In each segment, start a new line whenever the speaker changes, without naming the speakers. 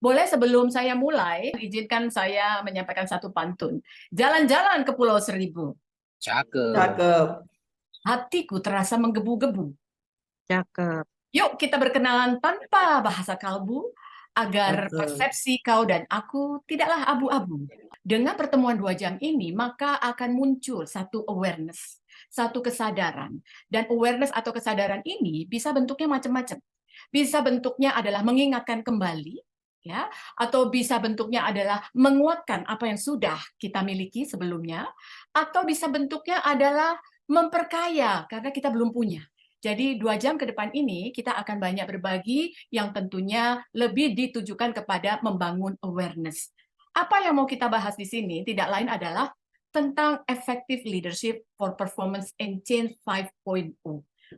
Boleh sebelum saya mulai, izinkan saya menyampaikan satu pantun. Jalan-jalan ke Pulau Seribu,
Cakep.
Cakep.
hatiku terasa menggebu-gebu.
Cakep.
Yuk kita berkenalan tanpa bahasa kalbu, agar
Cakep.
persepsi kau dan aku tidaklah abu-abu. Dengan pertemuan 2 jam ini, maka akan muncul satu awareness, satu kesadaran. Dan awareness atau kesadaran ini bisa bentuknya macam-macam. Bisa bentuknya adalah mengingatkan kembali, ya, atau bisa bentuknya adalah menguatkan apa yang sudah kita miliki sebelumnya, atau bisa bentuknya adalah memperkaya karena kita belum punya. Jadi 2 jam ke depan ini kita akan banyak berbagi yang tentunya lebih ditujukan kepada membangun awareness. Apa yang mau kita bahas di sini tidak lain adalah tentang effective leadership for performance and change 5.0.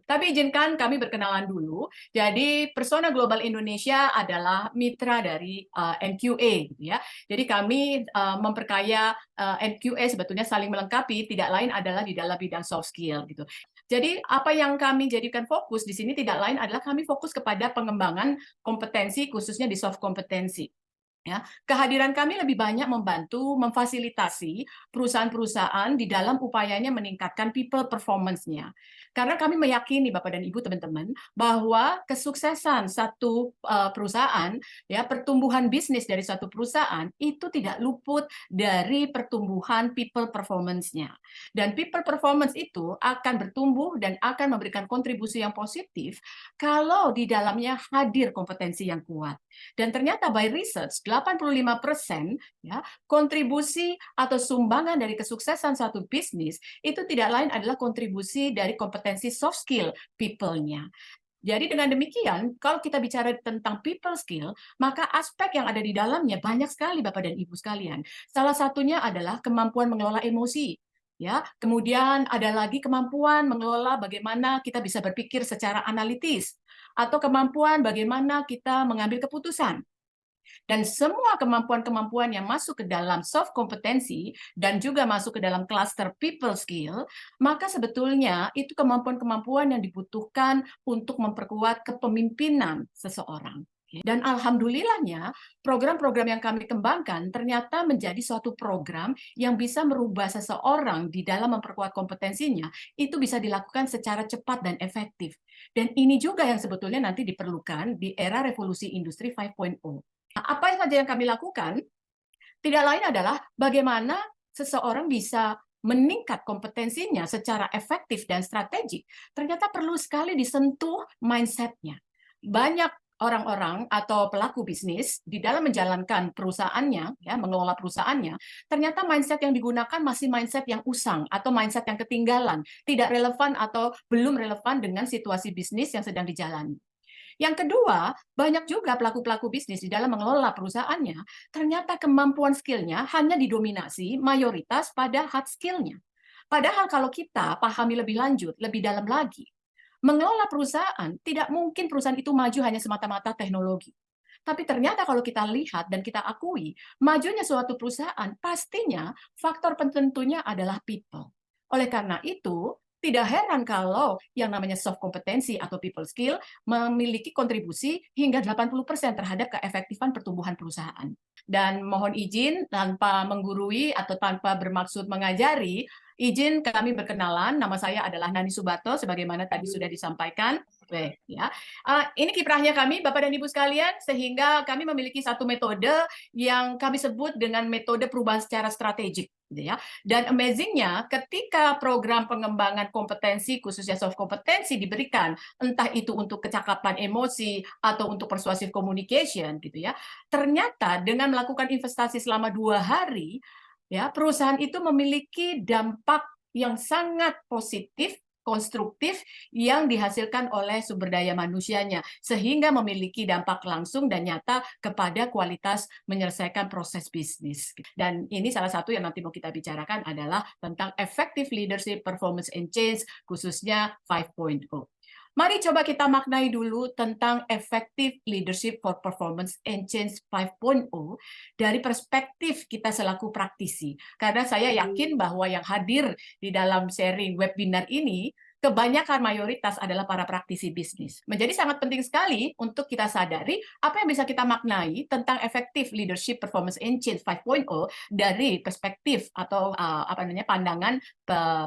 Tapi izinkan kami berkenalan dulu. Jadi Persona Global Indonesia adalah mitra dari NQA, gitu ya. Jadi kami memperkaya NQA sebetulnya saling melengkapi, tidak lain adalah di dalam bidang soft skill gitu. Jadi apa yang kami jadikan fokus di sini tidak lain adalah kami fokus kepada pengembangan kompetensi khususnya di soft kompetensi. Ya, kehadiran kami lebih banyak membantu memfasilitasi perusahaan-perusahaan di dalam upayanya meningkatkan people performance-nya. Karena kami meyakini Bapak dan Ibu teman-teman bahwa kesuksesan satu perusahaan, ya pertumbuhan bisnis dari satu perusahaan itu tidak luput dari pertumbuhan people performance-nya. Dan people performance itu akan bertumbuh dan akan memberikan kontribusi yang positif kalau di dalamnya hadir kompetensi yang kuat. Dan ternyata by research 85% ya kontribusi atau sumbangan dari kesuksesan satu bisnis itu tidak lain adalah kontribusi dari kompetensi soft skill people-nya. Jadi dengan demikian, kalau kita bicara tentang people skill, maka aspek yang ada di dalamnya banyak sekali Bapak dan Ibu sekalian. Salah satunya adalah kemampuan mengelola emosi. Ya, kemudian ada lagi kemampuan mengelola bagaimana kita bisa berpikir secara analitis atau kemampuan bagaimana kita mengambil keputusan. Dan semua kemampuan-kemampuan yang masuk ke dalam soft kompetensi dan juga masuk ke dalam cluster people skill, maka sebetulnya itu kemampuan-kemampuan yang dibutuhkan untuk memperkuat kepemimpinan seseorang. Dan alhamdulillahnya, program-program yang kami kembangkan ternyata menjadi suatu program yang bisa merubah seseorang di dalam memperkuat kompetensinya, itu bisa dilakukan secara cepat dan efektif. Dan ini juga yang sebetulnya nanti diperlukan di era revolusi industri 5.0. Nah, apa saja yang kami lakukan tidak lain adalah bagaimana seseorang bisa meningkat kompetensinya secara efektif dan strategik. Ternyata perlu sekali disentuh mindset-nya. Banyak orang-orang atau pelaku bisnis di dalam menjalankan perusahaannya, ya, mengelola perusahaannya, ternyata mindset yang digunakan masih mindset yang usang atau mindset yang ketinggalan, tidak relevan atau belum relevan dengan situasi bisnis yang sedang dijalani. Yang kedua, banyak juga pelaku-pelaku bisnis di dalam mengelola perusahaannya, ternyata kemampuan skillnya hanya didominasi mayoritas pada hard skillnya. Padahal kalau kita pahami lebih lanjut, lebih dalam lagi, mengelola perusahaan tidak mungkin perusahaan itu maju hanya semata-mata teknologi. Tapi ternyata kalau kita lihat dan kita akui, majunya suatu perusahaan pastinya faktor penentunya adalah people. Oleh karena itu, tidak heran kalau yang namanya soft kompetensi atau people skill memiliki kontribusi hingga 80% terhadap keefektifan pertumbuhan perusahaan. Dan mohon izin tanpa menggurui atau tanpa bermaksud mengajari, izin kami berkenalan. Nama saya adalah Nani Subato, sebagaimana tadi sudah disampaikan. Ya. Ini kiprahnya kami, Bapak dan Ibu sekalian, sehingga kami memiliki satu metode yang kami sebut dengan metode perubahan secara strategik. Ya. Dan amazingnya, ketika program pengembangan kompetensi, khususnya soft kompetensi diberikan, entah itu untuk kecakapan emosi atau untuk persuasive communication, gitu ya, ternyata dengan melakukan investasi selama 2 hari, ya perusahaan itu memiliki dampak yang sangat positif, konstruktif yang dihasilkan oleh sumber daya manusianya, sehingga memiliki dampak langsung dan nyata kepada kualitas menyelesaikan proses bisnis. Dan ini salah satu yang nanti mau kita bicarakan adalah tentang effective leadership, performance and change, khususnya 5.0. Mari coba kita maknai dulu tentang effective leadership for performance and change 5.0 dari perspektif kita selaku praktisi. Karena saya yakin bahwa yang hadir di dalam sharing webinar ini kebanyakan mayoritas adalah para praktisi bisnis. Menjadi sangat penting sekali untuk kita sadari apa yang bisa kita maknai tentang efektif leadership performance and change 5.0 dari perspektif atau pandangan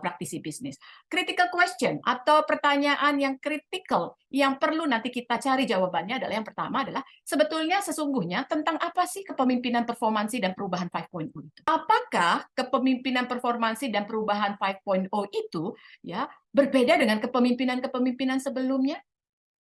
praktisi bisnis. Critical question atau pertanyaan yang kritikal yang perlu nanti kita cari jawabannya adalah yang pertama adalah sebetulnya sesungguhnya tentang apa sih kepemimpinan performansi dan perubahan 5.0 itu? Apakah kepemimpinan performansi dan perubahan 5.0 itu ya berbeda dengan kepemimpinan-kepemimpinan sebelumnya?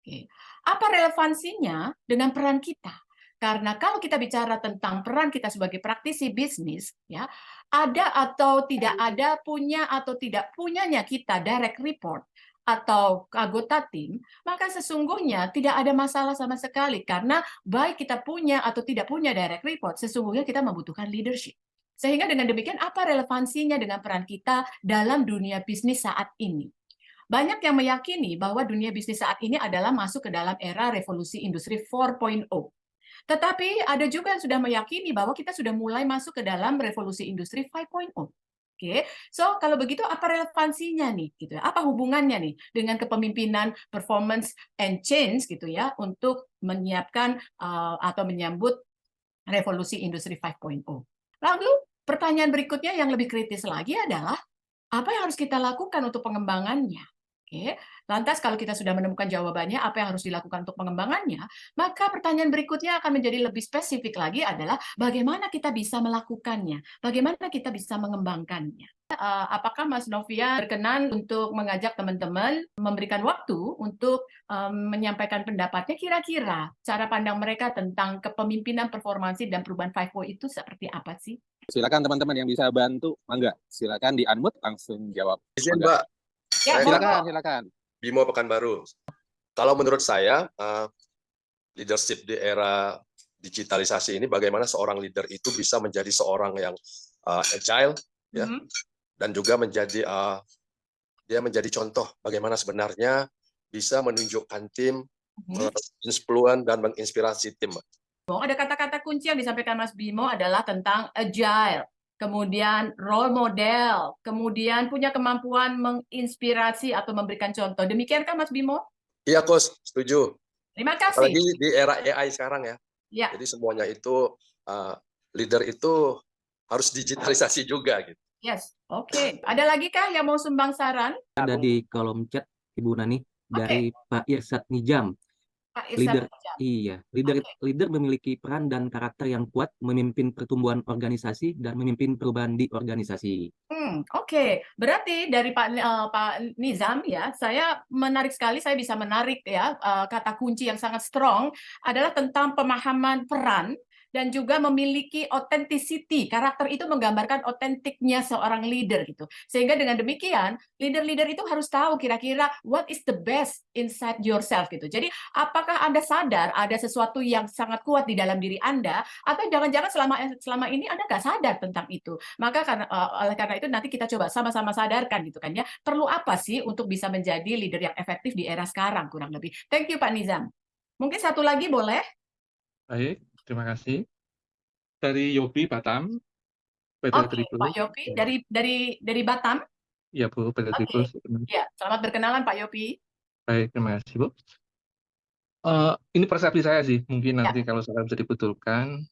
Oke. Apa relevansinya dengan peran kita? Karena kalau kita bicara tentang peran kita sebagai praktisi bisnis, ya, ada atau tidak ada, punya atau tidak punyanya kita direct report atau anggota tim, maka sesungguhnya tidak ada masalah sama sekali karena baik kita punya atau tidak punya direct report, sesungguhnya kita membutuhkan leadership. Sehingga dengan demikian apa relevansinya dengan peran kita dalam dunia bisnis saat ini? Banyak yang meyakini bahwa dunia bisnis saat ini adalah masuk ke dalam era revolusi industri 4.0. Tetapi ada juga yang sudah meyakini bahwa kita sudah mulai masuk ke dalam revolusi industri 5.0. Oke, so kalau begitu apa relevansinya nih gitu ya? Apa hubungannya nih dengan kepemimpinan performance and change gitu ya untuk menyiapkan atau menyambut revolusi industri 5.0. Lalu pertanyaan berikutnya yang lebih kritis lagi adalah apa yang harus kita lakukan untuk pengembangannya? Oke, lantas kalau kita sudah menemukan jawabannya, apa yang harus dilakukan untuk pengembangannya, maka pertanyaan berikutnya akan menjadi lebih spesifik lagi adalah bagaimana kita bisa melakukannya, bagaimana kita bisa mengembangkannya. Apakah Mas Novia berkenan untuk mengajak teman-teman memberikan waktu untuk menyampaikan pendapatnya kira-kira cara pandang mereka tentang kepemimpinan performansi dan perubahan 5.0 itu seperti apa sih?
Silakan teman-teman yang bisa bantu, mangga. Silakan di-unmute langsung jawab.
Izin,
Mangga.
Mbak.
Ya,
Silakan.
Bimo Pekanbaru. Kalau menurut saya, leadership di era digitalisasi ini, bagaimana seorang leader itu bisa menjadi seorang yang agile, ya, dan juga dia menjadi contoh bagaimana sebenarnya bisa menunjukkan tim, menginspluan dan menginspirasi tim.
Ada kata-kata kunci yang disampaikan Mas Bimo adalah tentang agile, kemudian role model, kemudian punya kemampuan menginspirasi atau memberikan contoh. Demikian kan Mas Bimo?
Iya, Coach, setuju.
Terima kasih.
Apalagi di era AI sekarang ya.
Ya.
Jadi semuanya itu leader itu harus digitalisasi juga gitu.
Yes, oke. Ada lagi kah yang mau sumbang saran?
Ada di kolom chat Ibu Nani dari Pak Irsad Nijam.
Pak
Leader,
Irsad.
iya, leader memiliki peran dan karakter yang kuat memimpin pertumbuhan organisasi dan memimpin perubahan di organisasi.
Oke. Berarti dari Pak Nizam ya, saya menarik sekali, saya bisa menarik ya kata kunci yang sangat strong adalah tentang pemahaman peran dan juga memiliki authenticity. Karakter itu menggambarkan otentiknya seorang leader gitu. Sehingga dengan demikian, leader-leader itu harus tahu kira-kira what is the best inside yourself gitu. Jadi, apakah Anda sadar ada sesuatu yang sangat kuat di dalam diri Anda atau jangan-jangan selama ini Anda nggak sadar tentang itu. Maka oleh karena itu nanti kita coba sama-sama sadarkan gitu kan ya. Perlu apa sih untuk bisa menjadi leader yang efektif di era sekarang kurang lebih. Thank you Pak Nizam. Mungkin satu lagi boleh?
Baik, terima kasih. Dari Yopi Batam, PT
Oke,
Triples.
Pak Yopi dari Batam.
Iya Bu, PT
Oke.
Triples.
Ya, selamat berkenalan Pak Yopi.
Baik, terima kasih Bu. Ini persepsi saya sih, mungkin nanti kalau saya bisa dibetulkan.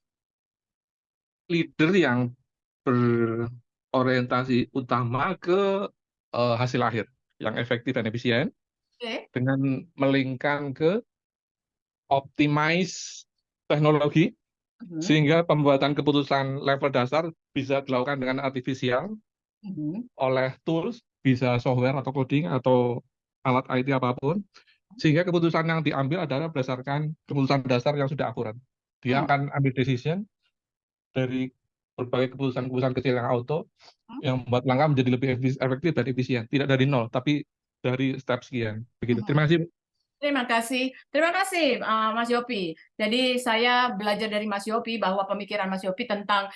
Leader yang berorientasi utama ke hasil akhir, yang efektif dan efisien, dengan melingkar ke optimize teknologi, sehingga pembuatan keputusan level dasar bisa dilakukan dengan artifisial oleh tools, bisa software atau coding atau alat IT apapun, sehingga keputusan yang diambil adalah berdasarkan keputusan dasar yang sudah akurat. Dia akan ambil decision dari berbagai keputusan-keputusan kecil yang auto, yang membuat langkah menjadi lebih efektif dan efisien. Tidak dari nol, tapi dari step sekian. Begitu. Terima kasih.
Terima kasih Mas Yopi. Jadi saya belajar dari Mas Yopi bahwa pemikiran Mas Yopi tentang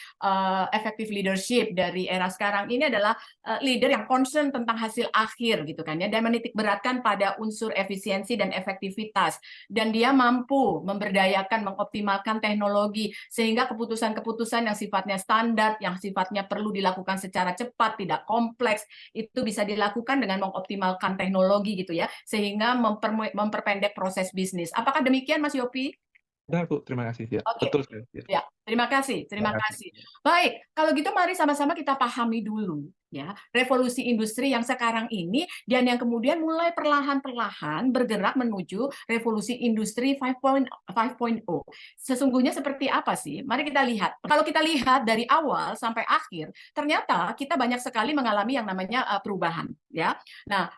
effective leadership dari era sekarang ini adalah leader yang concern tentang hasil akhir gitu kan ya, dan menitik beratkan pada unsur efisiensi dan efektivitas, dan dia mampu memberdayakan, mengoptimalkan teknologi sehingga keputusan-keputusan yang sifatnya standar, yang sifatnya perlu dilakukan secara cepat, tidak kompleks, itu bisa dilakukan dengan mengoptimalkan teknologi gitu ya, sehingga memperpendek proses bisnis. Apakah demikian, Mas Yopi?
Benar, Bu. Terima kasih. Ya,
Oke.
betul sekali. Ya.
Ya, terima kasih. Baik, kalau gitu mari sama-sama kita pahami dulu ya revolusi industri yang sekarang ini dan yang kemudian mulai perlahan-perlahan bergerak menuju revolusi industri 5.0. Sesungguhnya seperti apa sih? Mari kita lihat. Kalau kita lihat dari awal sampai akhir, ternyata kita banyak sekali mengalami yang namanya perubahan ya. Nah,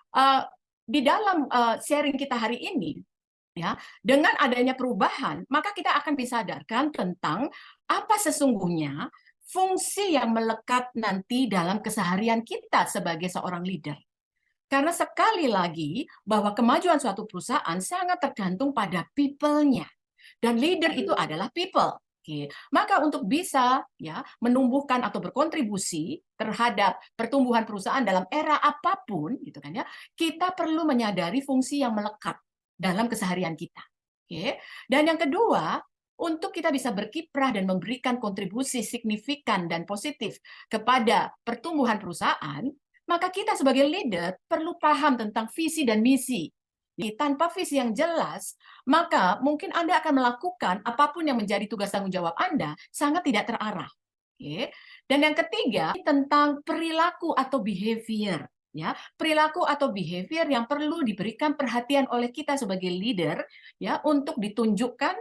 di dalam sharing kita hari ini, ya, dengan adanya perubahan, maka kita akan disadarkan tentang apa sesungguhnya fungsi yang melekat nanti dalam keseharian kita sebagai seorang leader. Karena sekali lagi bahwa kemajuan suatu perusahaan sangat tergantung pada people-nya. Dan leader itu adalah people. Oke. Maka untuk bisa ya menumbuhkan atau berkontribusi terhadap pertumbuhan perusahaan dalam era apapun gitu kan ya, kita perlu menyadari fungsi yang melekat dalam keseharian kita. Oke. Dan yang kedua, untuk kita bisa berkiprah dan memberikan kontribusi signifikan dan positif kepada pertumbuhan perusahaan, maka kita sebagai leader perlu paham tentang visi dan misi. Tanpa visi yang jelas, maka mungkin Anda akan melakukan apapun yang menjadi tugas tanggung jawab Anda sangat tidak terarah. Oke. Dan yang ketiga, tentang perilaku atau behavior. Ya, perilaku atau behavior yang perlu diberikan perhatian oleh kita sebagai leader ya, untuk ditunjukkan,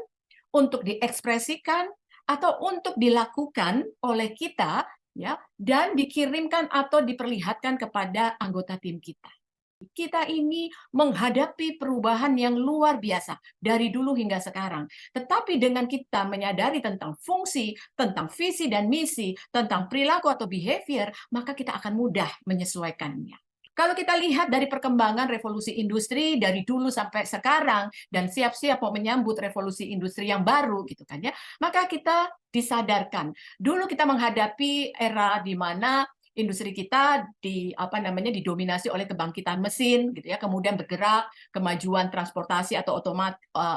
untuk diekspresikan atau untuk dilakukan oleh kita ya, dan dikirimkan atau diperlihatkan kepada anggota tim kita. Kita ini menghadapi perubahan yang luar biasa dari dulu hingga sekarang. Tetapi dengan kita menyadari tentang fungsi, tentang visi dan misi, tentang perilaku atau behavior, maka kita akan mudah menyesuaikannya. Kalau kita lihat dari perkembangan revolusi industri dari dulu sampai sekarang dan siap-siap mau menyambut revolusi industri yang baru gitu kan ya, maka kita disadarkan. Dulu kita menghadapi era di mana industri kita didominasi oleh kebangkitan mesin gitu ya, kemudian bergerak kemajuan transportasi atau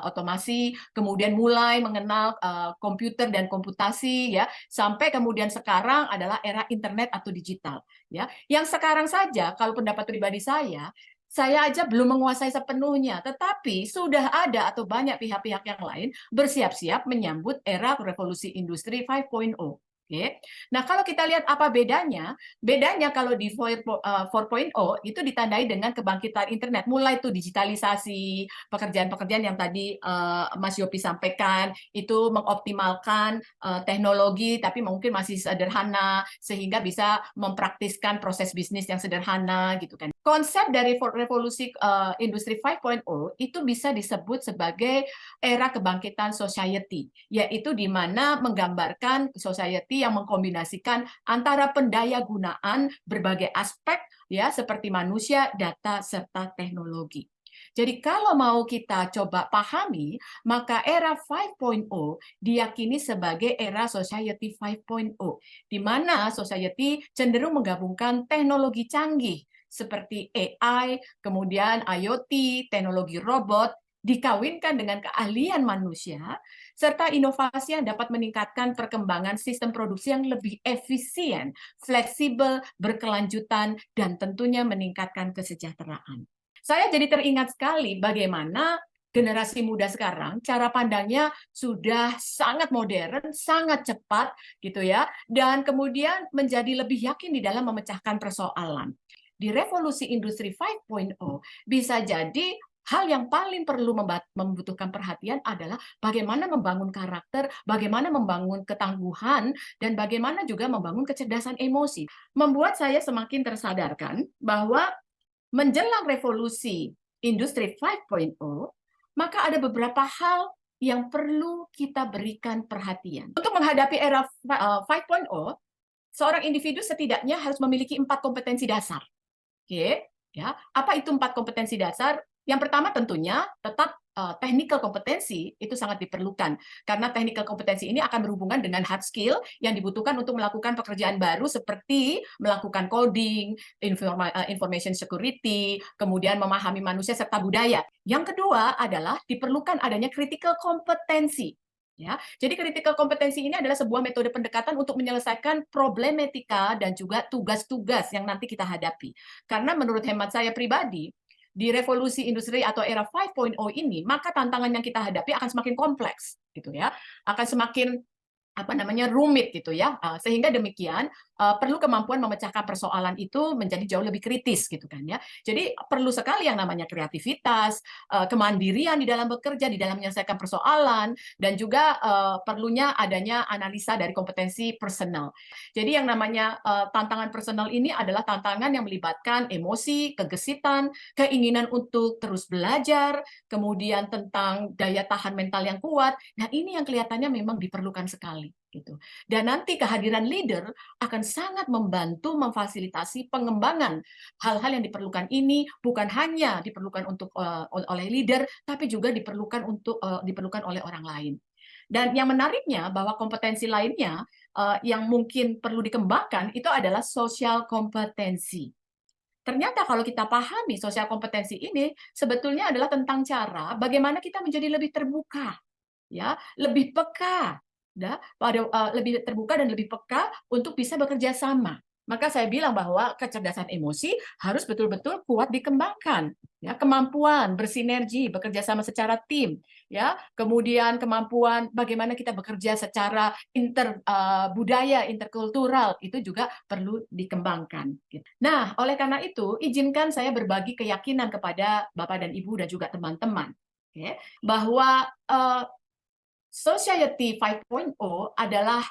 otomasi, kemudian mulai mengenal komputer dan komputasi ya, sampai kemudian sekarang adalah era internet atau digital ya. Yang sekarang saja kalau pendapat pribadi saya aja belum menguasai sepenuhnya, tetapi sudah ada atau banyak pihak-pihak yang lain bersiap-siap menyambut era revolusi industri 5.0. Oke. Nah, kalau kita lihat apa bedanya? Bedanya kalau di 4.0 itu ditandai dengan kebangkitan internet, mulai tuh digitalisasi, pekerjaan-pekerjaan yang tadi Mas Yopi sampaikan, itu mengoptimalkan teknologi tapi mungkin masih sederhana sehingga bisa mempraktiskan proses bisnis yang sederhana gitu kan. Konsep dari revolusi industri 5.0 itu bisa disebut sebagai era kebangkitan society, yaitu di mana menggambarkan society yang mengkombinasikan antara pendaya gunaan berbagai aspek ya seperti manusia, data serta teknologi. Jadi kalau mau kita coba pahami, maka era 5.0 diyakini sebagai era society 5.0, di mana society cenderung menggabungkan teknologi canggih seperti AI, kemudian IoT, teknologi robot, dikawinkan dengan keahlian manusia, serta inovasi yang dapat meningkatkan perkembangan sistem produksi yang lebih efisien, fleksibel, berkelanjutan, dan tentunya meningkatkan kesejahteraan. Saya jadi teringat sekali bagaimana generasi muda sekarang cara pandangnya sudah sangat modern, sangat cepat gitu ya, dan kemudian menjadi lebih yakin di dalam memecahkan persoalan. Di revolusi industri 5.0 bisa jadi hal yang paling perlu membutuhkan perhatian adalah bagaimana membangun karakter, bagaimana membangun ketangguhan, dan bagaimana juga membangun kecerdasan emosi. Membuat saya semakin tersadarkan bahwa menjelang revolusi industri 5.0, maka ada beberapa hal yang perlu kita berikan perhatian. Untuk menghadapi era 5.0, seorang individu setidaknya harus memiliki 4 kompetensi dasar. Oke, ya. Apa itu 4 kompetensi dasar? Yang pertama tentunya tetap technical kompetensi itu sangat diperlukan, karena technical kompetensi ini akan berhubungan dengan hard skill yang dibutuhkan untuk melakukan pekerjaan baru seperti melakukan coding, information security, kemudian memahami manusia serta budaya. Yang kedua adalah diperlukan adanya critical kompetensi. Ya, jadi critical kompetensi ini adalah sebuah metode pendekatan untuk menyelesaikan problematika dan juga tugas-tugas yang nanti kita hadapi. Karena menurut hemat saya pribadi, di revolusi industri atau era 5.0 ini, maka tantangan yang kita hadapi akan semakin kompleks, gitu ya, akan semakin rumit gitu ya, sehingga demikian perlu kemampuan memecahkan persoalan itu menjadi jauh lebih kritis gitu kan ya. Jadi perlu sekali yang namanya kreativitas, kemandirian di dalam bekerja, di dalam menyelesaikan persoalan, dan juga perlunya adanya analisa dari kompetensi personal. Jadi yang namanya tantangan personal ini adalah tantangan yang melibatkan emosi, kegesitan, keinginan untuk terus belajar, kemudian tentang daya tahan mental yang kuat. Nah, ini yang kelihatannya memang diperlukan sekali gitu. Dan nanti kehadiran leader akan sangat membantu memfasilitasi pengembangan hal-hal yang diperlukan ini, bukan hanya diperlukan untuk oleh leader, tapi juga diperlukan oleh orang lain. Dan yang menariknya bahwa kompetensi lainnya yang mungkin perlu dikembangkan itu adalah sosial kompetensi. Ternyata kalau kita pahami sosial kompetensi ini sebetulnya adalah tentang cara bagaimana kita menjadi lebih terbuka, ya, lebih peka, lebih terbuka dan lebih peka untuk bisa bekerja sama. Maka saya bilang bahwa kecerdasan emosi harus betul-betul kuat dikembangkan, ya, kemampuan bersinergi, bekerja sama secara tim, ya, kemudian kemampuan bagaimana kita bekerja secara budaya, interkultural itu juga perlu dikembangkan. Nah, oleh karena itu, izinkan saya berbagi keyakinan kepada Bapak dan Ibu dan juga teman-teman, bahwa Society 5.0 adalah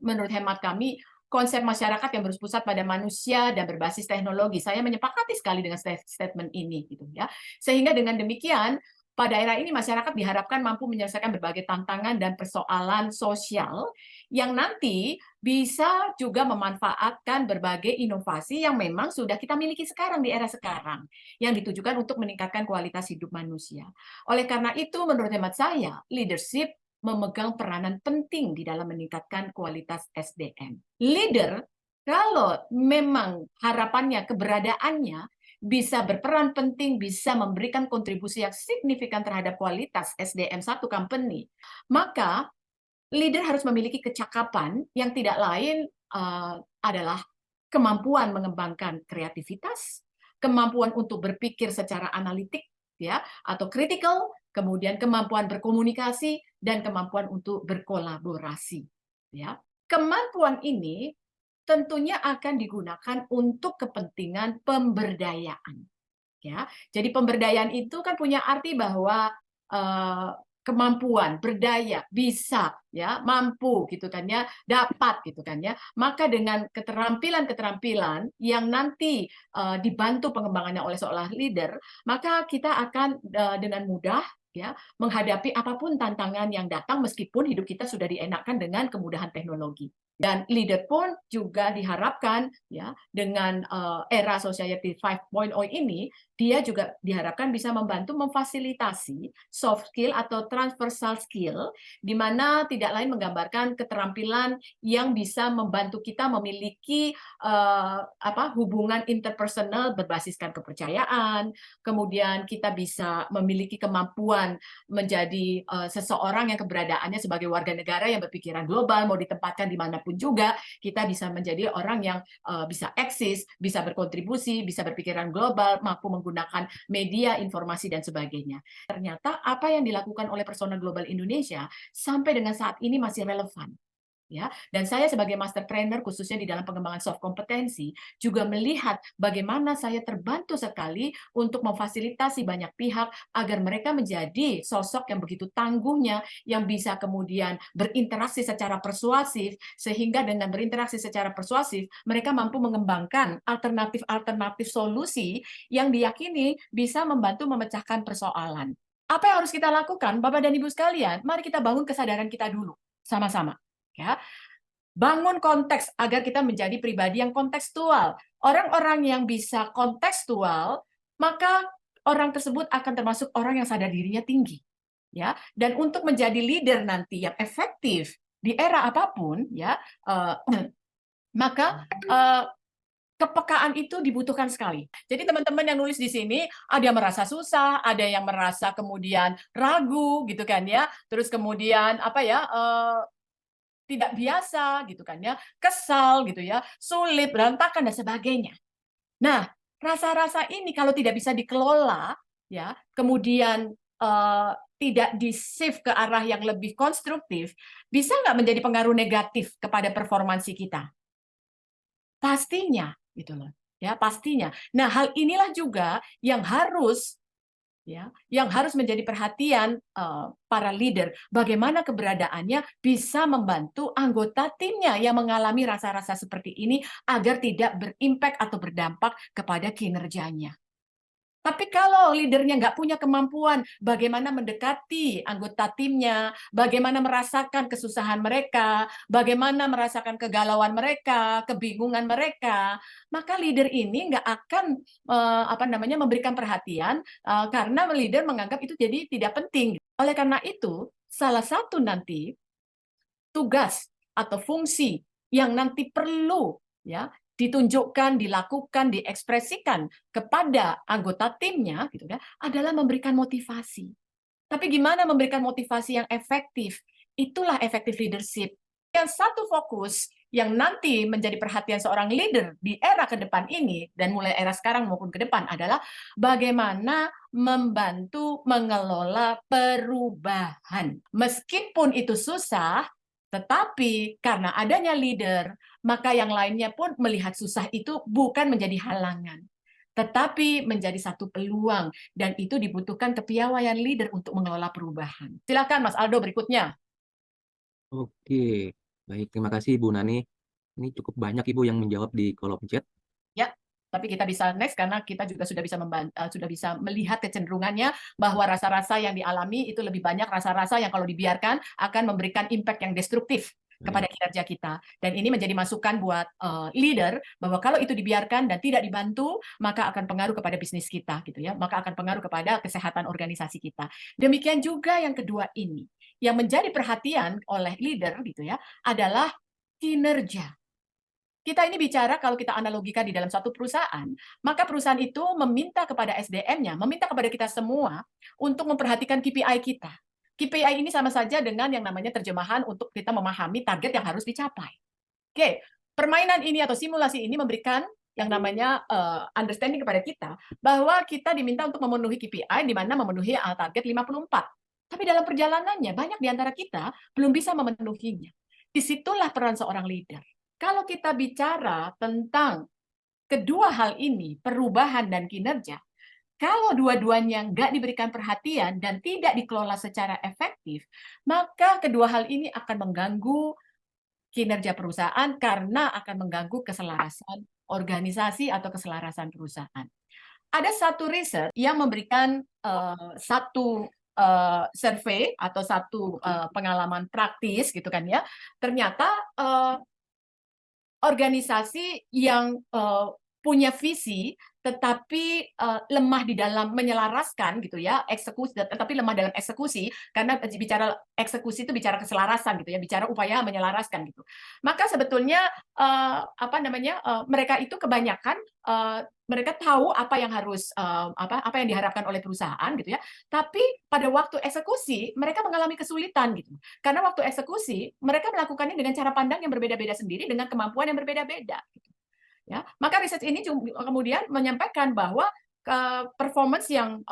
menurut hemat kami konsep masyarakat yang berpusat pada manusia dan berbasis teknologi. Saya menyepakati sekali dengan statement ini gitu ya. Sehingga dengan demikian pada era ini masyarakat diharapkan mampu menyelesaikan berbagai tantangan dan persoalan sosial yang nanti bisa juga memanfaatkan berbagai inovasi yang memang sudah kita miliki sekarang di era sekarang yang ditujukan untuk meningkatkan kualitas hidup manusia. Oleh karena itu menurut hemat saya leadership memegang peranan penting di dalam meningkatkan kualitas SDM. Leader, kalau memang harapannya, keberadaannya bisa berperan penting, bisa memberikan kontribusi yang signifikan terhadap kualitas SDM satu company, maka leader harus memiliki kecakapan yang tidak lain adalah kemampuan mengembangkan kreativitas, kemampuan untuk berpikir secara analitik, ya, atau critical, kemudian kemampuan berkomunikasi dan kemampuan untuk berkolaborasi, ya. Kemampuan ini tentunya akan digunakan untuk kepentingan pemberdayaan, ya. Jadi pemberdayaan itu kan punya arti bahwa kemampuan, berdaya, bisa, ya, mampu gitu kan ya, dapat gitu kan ya. Maka dengan keterampilan-keterampilan yang nanti dibantu pengembangannya oleh seorang leader, maka kita akan dengan mudah ya menghadapi apapun tantangan yang datang meskipun hidup kita sudah dienakkan dengan kemudahan teknologi. Dan leader pun juga diharapkan ya dengan era Society 5.0 ini dia juga diharapkan bisa membantu memfasilitasi soft skill atau transversal skill di mana tidak lain menggambarkan keterampilan yang bisa membantu kita memiliki hubungan interpersonal berbasiskan kepercayaan, kemudian kita bisa memiliki kemampuan menjadi seseorang yang keberadaannya sebagai warga negara yang berpikiran global, mau ditempatkan di mana pun juga kita bisa menjadi orang yang bisa eksis, bisa berkontribusi, bisa berpikiran global, mampu menggunakan media, informasi, dan sebagainya. Ternyata apa yang dilakukan oleh Persona Global Indonesia sampai dengan saat ini masih relevan. Ya, dan saya sebagai master trainer khususnya di dalam pengembangan soft kompetensi juga melihat bagaimana saya terbantu sekali untuk memfasilitasi banyak pihak agar mereka menjadi sosok yang begitu tangguhnya yang bisa kemudian berinteraksi secara persuasif sehingga dengan berinteraksi secara persuasif mereka mampu mengembangkan alternatif solusi yang diyakini bisa membantu memecahkan persoalan. Apa yang harus kita lakukan, Bapak dan Ibu sekalian? Mari kita bangun kesadaran kita dulu sama-sama. Ya, bangun konteks agar kita menjadi pribadi yang kontekstual. Orang-orang yang bisa kontekstual, maka orang tersebut akan termasuk orang yang sadar dirinya tinggi. Ya, dan untuk menjadi leader nanti yang efektif di era apapun, ya, maka kepekaan itu dibutuhkan sekali. Jadi teman-teman yang nulis di sini, ada yang merasa susah, ada yang merasa kemudian ragu, gitu kan ya. Terus kemudian apa ya, tidak biasa, gitu kan ya, kesal, gitu ya, sulit, berantakan dan sebagainya. Nah, rasa-rasa ini kalau tidak bisa dikelola, ya, kemudian tidak di-shift ke arah yang lebih konstruktif, bisa nggak menjadi pengaruh negatif kepada performansi kita? Pastinya, gitu loh. Ya, pastinya. Nah, hal inilah juga yang harus menjadi perhatian para leader, bagaimana keberadaannya bisa membantu anggota timnya yang mengalami rasa-rasa seperti ini agar tidak berimpak atau berdampak kepada kinerjanya. Tapi kalau leadernya nggak punya kemampuan bagaimana mendekati anggota timnya, bagaimana merasakan kesusahan mereka, bagaimana merasakan kegalauan mereka, kebingungan mereka, maka leader ini nggak akan memberikan perhatian karena leader menganggap itu jadi tidak penting. Oleh karena itu, salah satu nanti tugas atau fungsi yang nanti perlu ya ditunjukkan, dilakukan, diekspresikan kepada anggota timnya gitu ya, adalah memberikan motivasi. Tapi gimana memberikan motivasi yang efektif? Itulah effective leadership. Yang satu fokus yang nanti menjadi perhatian seorang leader di era ke depan ini dan mulai era sekarang maupun ke depan adalah bagaimana membantu mengelola perubahan. Meskipun itu susah, tetapi karena adanya leader, maka yang lainnya pun melihat susah itu bukan menjadi halangan, tetapi menjadi satu peluang, dan itu dibutuhkan kepiawaian leader untuk mengelola perubahan. Silakan Mas Aldo berikutnya.
Oke, baik. Terima kasih Ibu Nani. Ini cukup banyak Ibu yang menjawab di kolom chat.
Ya, tapi kita bisa next karena kita juga sudah bisa melihat kecenderungannya bahwa rasa-rasa yang dialami itu lebih banyak rasa-rasa yang kalau dibiarkan akan memberikan impact yang destruktif kepada kinerja kita. Dan ini menjadi masukan buat leader bahwa kalau itu dibiarkan dan tidak dibantu, maka akan pengaruh kepada bisnis kita gitu ya. Maka akan pengaruh kepada kesehatan organisasi kita. Demikian juga yang kedua ini, yang menjadi perhatian oleh leader gitu ya, adalah kinerja. Kita ini bicara kalau kita analogikan di dalam suatu perusahaan, maka perusahaan itu meminta kepada SDM-nya, meminta kepada kita semua untuk memperhatikan KPI kita. KPI ini sama saja dengan yang namanya terjemahan untuk kita memahami target yang harus dicapai. Oke, permainan ini atau simulasi ini memberikan yang namanya understanding kepada kita bahwa kita diminta untuk memenuhi KPI di mana memenuhi target 54. Tapi dalam perjalanannya banyak di antara kita belum bisa memenuhinya. Disitulah peran seorang leader. Kalau kita bicara tentang kedua hal ini, perubahan dan kinerja, kalau dua-duanya nggak diberikan perhatian dan tidak dikelola secara efektif, maka kedua hal ini akan mengganggu kinerja perusahaan karena akan mengganggu keselarasan organisasi atau keselarasan perusahaan. Ada satu riset yang memberikan satu survei atau satu pengalaman praktis gitu kan ya. Ternyata organisasi yang punya visi tetapi lemah di dalam menyelaraskan gitu ya, eksekusi, tetapi lemah dalam eksekusi, karena bicara eksekusi itu bicara keselarasan gitu ya, bicara upaya menyelaraskan gitu. Maka sebetulnya mereka itu kebanyakan mereka tahu apa yang harus apa yang diharapkan oleh perusahaan gitu ya, tapi pada waktu eksekusi mereka mengalami kesulitan gitu. Karena waktu eksekusi mereka melakukannya dengan cara pandang yang berbeda-beda sendiri dengan kemampuan yang berbeda-beda gitu. Ya, maka riset ini kemudian menyampaikan bahwa performance yang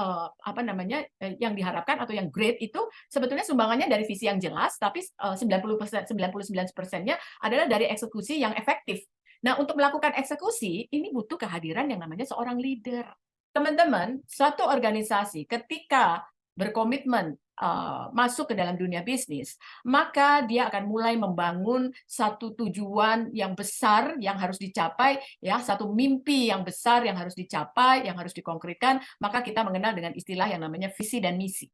yang diharapkan atau yang great itu sebetulnya sumbangannya dari visi yang jelas, tapi 99%-nya adalah dari eksekusi yang efektif. Nah, untuk melakukan eksekusi ini butuh kehadiran yang namanya seorang leader. Teman-teman, suatu organisasi ketika berkomitmen masuk ke dalam dunia bisnis, maka dia akan mulai membangun satu tujuan yang besar yang harus dicapai, ya, satu mimpi yang besar yang harus dicapai, yang harus dikonkretkan, maka kita mengenal dengan istilah yang namanya visi dan misi.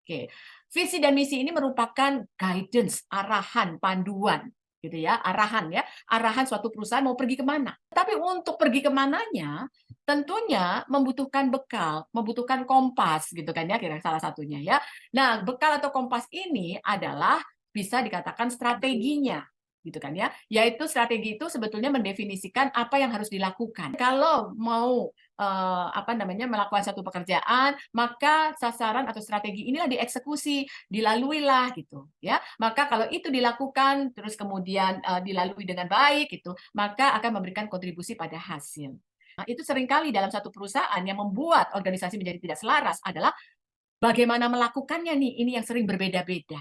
Oke. Visi dan misi ini merupakan guidance, arahan, panduan. gitu ya, arahan suatu perusahaan mau pergi kemana. Tapi untuk pergi kemananya, tentunya membutuhkan bekal, membutuhkan kompas gitu kan ya, kira salah satunya ya. Nah, bekal atau kompas ini adalah bisa dikatakan strateginya gitu kan ya, yaitu strategi itu sebetulnya mendefinisikan apa yang harus dilakukan. Kalau mau melakukan satu pekerjaan, maka sasaran atau strategi inilah dieksekusi, dilaluilah gitu ya. Maka kalau itu dilakukan terus kemudian dilalui dengan baik gitu, maka akan memberikan kontribusi pada hasil. Nah, itu seringkali dalam satu perusahaan yang membuat organisasi menjadi tidak selaras adalah bagaimana melakukannya nih, ini yang sering berbeda-beda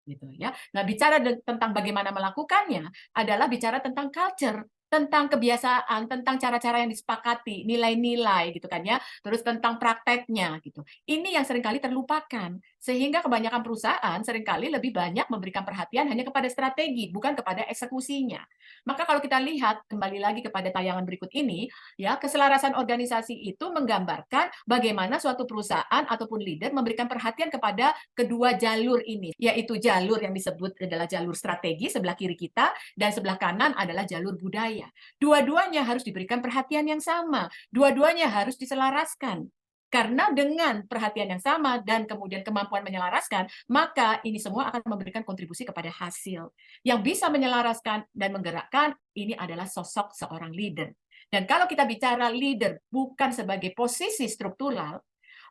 gitu ya. Nah, bicara tentang bagaimana melakukannya adalah bicara tentang culture, tentang kebiasaan, tentang cara-cara yang disepakati, nilai-nilai gitu kan ya, terus tentang prakteknya gitu. Ini yang seringkali terlupakan, sehingga kebanyakan perusahaan seringkali lebih banyak memberikan perhatian hanya kepada strategi, bukan kepada eksekusinya. Maka kalau kita lihat kembali lagi kepada tayangan berikut ini, ya, keselarasan organisasi itu menggambarkan bagaimana suatu perusahaan ataupun leader memberikan perhatian kepada kedua jalur ini, yaitu jalur yang disebut adalah jalur strategi sebelah kiri kita dan sebelah kanan adalah jalur budaya. Dua-duanya harus diberikan perhatian yang sama, dua-duanya harus diselaraskan. Karena dengan perhatian yang sama dan kemudian kemampuan menyelaraskan, maka ini semua akan memberikan kontribusi kepada hasil. Yang bisa menyelaraskan dan menggerakkan ini adalah sosok seorang leader. Dan kalau kita bicara leader bukan sebagai posisi struktural,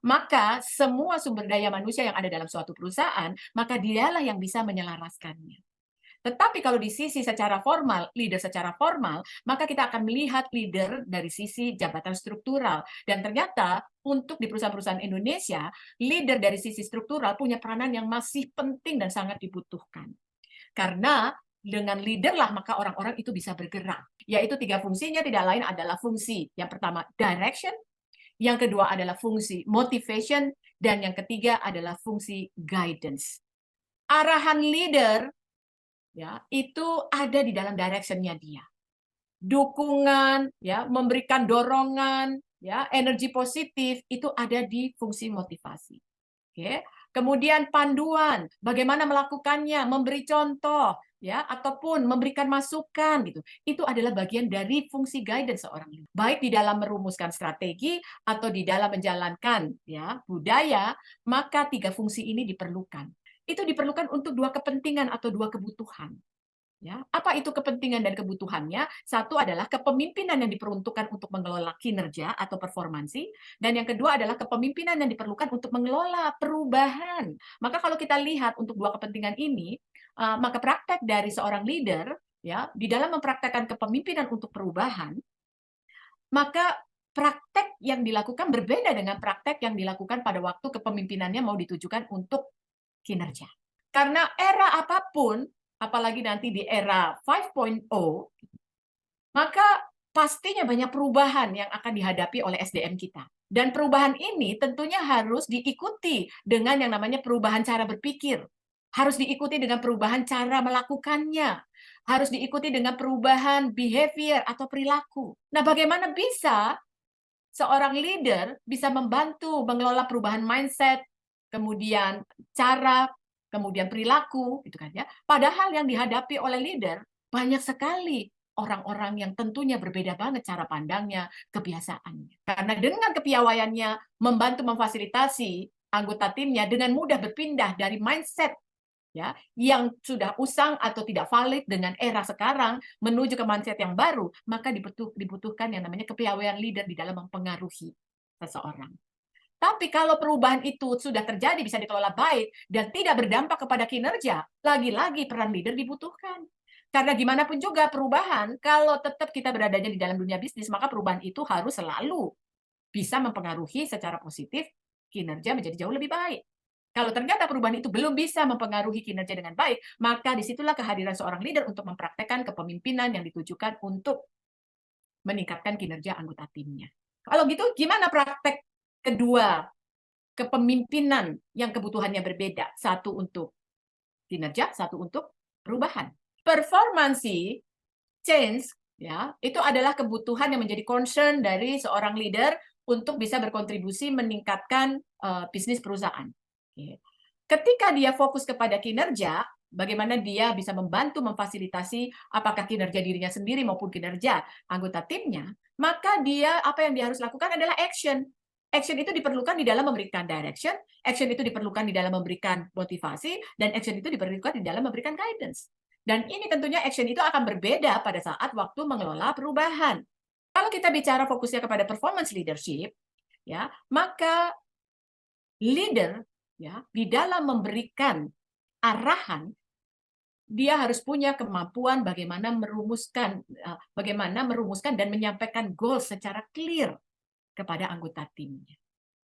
maka semua sumber daya manusia yang ada dalam suatu perusahaan, maka dialah yang bisa menyelaraskannya. Tetapi kalau di sisi secara formal, leader secara formal, maka kita akan melihat leader dari sisi jabatan struktural. Dan ternyata untuk di perusahaan-perusahaan Indonesia, leader dari sisi struktural punya peranan yang masih penting dan sangat dibutuhkan. Karena dengan leader lah maka orang-orang itu bisa bergerak. Yaitu 3 fungsinya, tidak lain adalah fungsi yang pertama direction, yang kedua adalah fungsi motivation, dan yang ketiga adalah fungsi guidance. Arahan leader ya, itu ada di dalam direction-nya dia. Dukungan, ya, memberikan dorongan, ya, energi positif itu ada di fungsi motivasi. Oke. Kemudian panduan, bagaimana melakukannya, memberi contoh, ya, ataupun memberikan masukan gitu. Itu adalah bagian dari fungsi guidance seorang leader. Baik di dalam merumuskan strategi atau di dalam menjalankan ya budaya, maka 3 fungsi ini diperlukan. Itu diperlukan untuk 2 kepentingan atau 2 kebutuhan. Ya, apa itu kepentingan dan kebutuhannya? Satu adalah kepemimpinan yang diperuntukkan untuk mengelola kinerja atau performansi, dan yang kedua adalah kepemimpinan yang diperlukan untuk mengelola perubahan. Maka kalau kita lihat untuk 2 kepentingan ini, maka praktek dari seorang leader ya di dalam mempraktekkan kepemimpinan untuk perubahan, maka praktek yang dilakukan berbeda dengan praktek yang dilakukan pada waktu kepemimpinannya mau ditujukan untuk kinerja. Karena era apapun, apalagi nanti di era 5.0, maka pastinya banyak perubahan yang akan dihadapi oleh SDM kita. Dan perubahan ini tentunya harus diikuti dengan yang namanya perubahan cara berpikir. Harus diikuti dengan perubahan cara melakukannya. Harus diikuti dengan perubahan behavior atau perilaku. Nah, bagaimana bisa seorang leader bisa membantu mengelola perubahan mindset, kemudian cara, kemudian perilaku, gitu kan ya. Padahal yang dihadapi oleh leader banyak sekali orang-orang yang tentunya berbeda banget cara pandangnya, kebiasaannya. Karena dengan kepiawaiannya membantu memfasilitasi anggota timnya dengan mudah berpindah dari mindset ya yang sudah usang atau tidak valid dengan era sekarang menuju ke mindset yang baru, maka dibutuhkan yang namanya kepiawaian leader di dalam mempengaruhi seseorang. Tapi kalau perubahan itu sudah terjadi, bisa dikelola baik, dan tidak berdampak kepada kinerja, lagi-lagi peran leader dibutuhkan. Karena gimana pun juga perubahan, kalau tetap kita beradanya di dalam dunia bisnis, maka perubahan itu harus selalu bisa mempengaruhi secara positif kinerja menjadi jauh lebih baik. Kalau ternyata perubahan itu belum bisa mempengaruhi kinerja dengan baik, maka disitulah kehadiran seorang leader untuk mempraktekkan kepemimpinan yang ditujukan untuk meningkatkan kinerja anggota timnya. Kalau gitu, gimana praktek kedua kepemimpinan yang kebutuhannya berbeda, satu untuk kinerja, satu untuk perubahan. Performansi change ya, itu adalah kebutuhan yang menjadi concern dari seorang leader untuk bisa berkontribusi meningkatkan bisnis perusahaan. Ketika dia fokus kepada kinerja, bagaimana dia bisa membantu memfasilitasi apakah kinerja dirinya sendiri maupun kinerja anggota timnya, maka apa yang dia harus lakukan adalah action. Action itu diperlukan di dalam memberikan direction, action itu diperlukan di dalam memberikan motivasi, dan action itu diperlukan di dalam memberikan guidance. Dan ini tentunya action itu akan berbeda pada saat waktu mengelola perubahan. Kalau kita bicara fokusnya kepada performance leadership, ya, maka leader ya di dalam memberikan arahan, dia harus punya kemampuan bagaimana merumuskan dan menyampaikan goal secara clear kepada anggota timnya.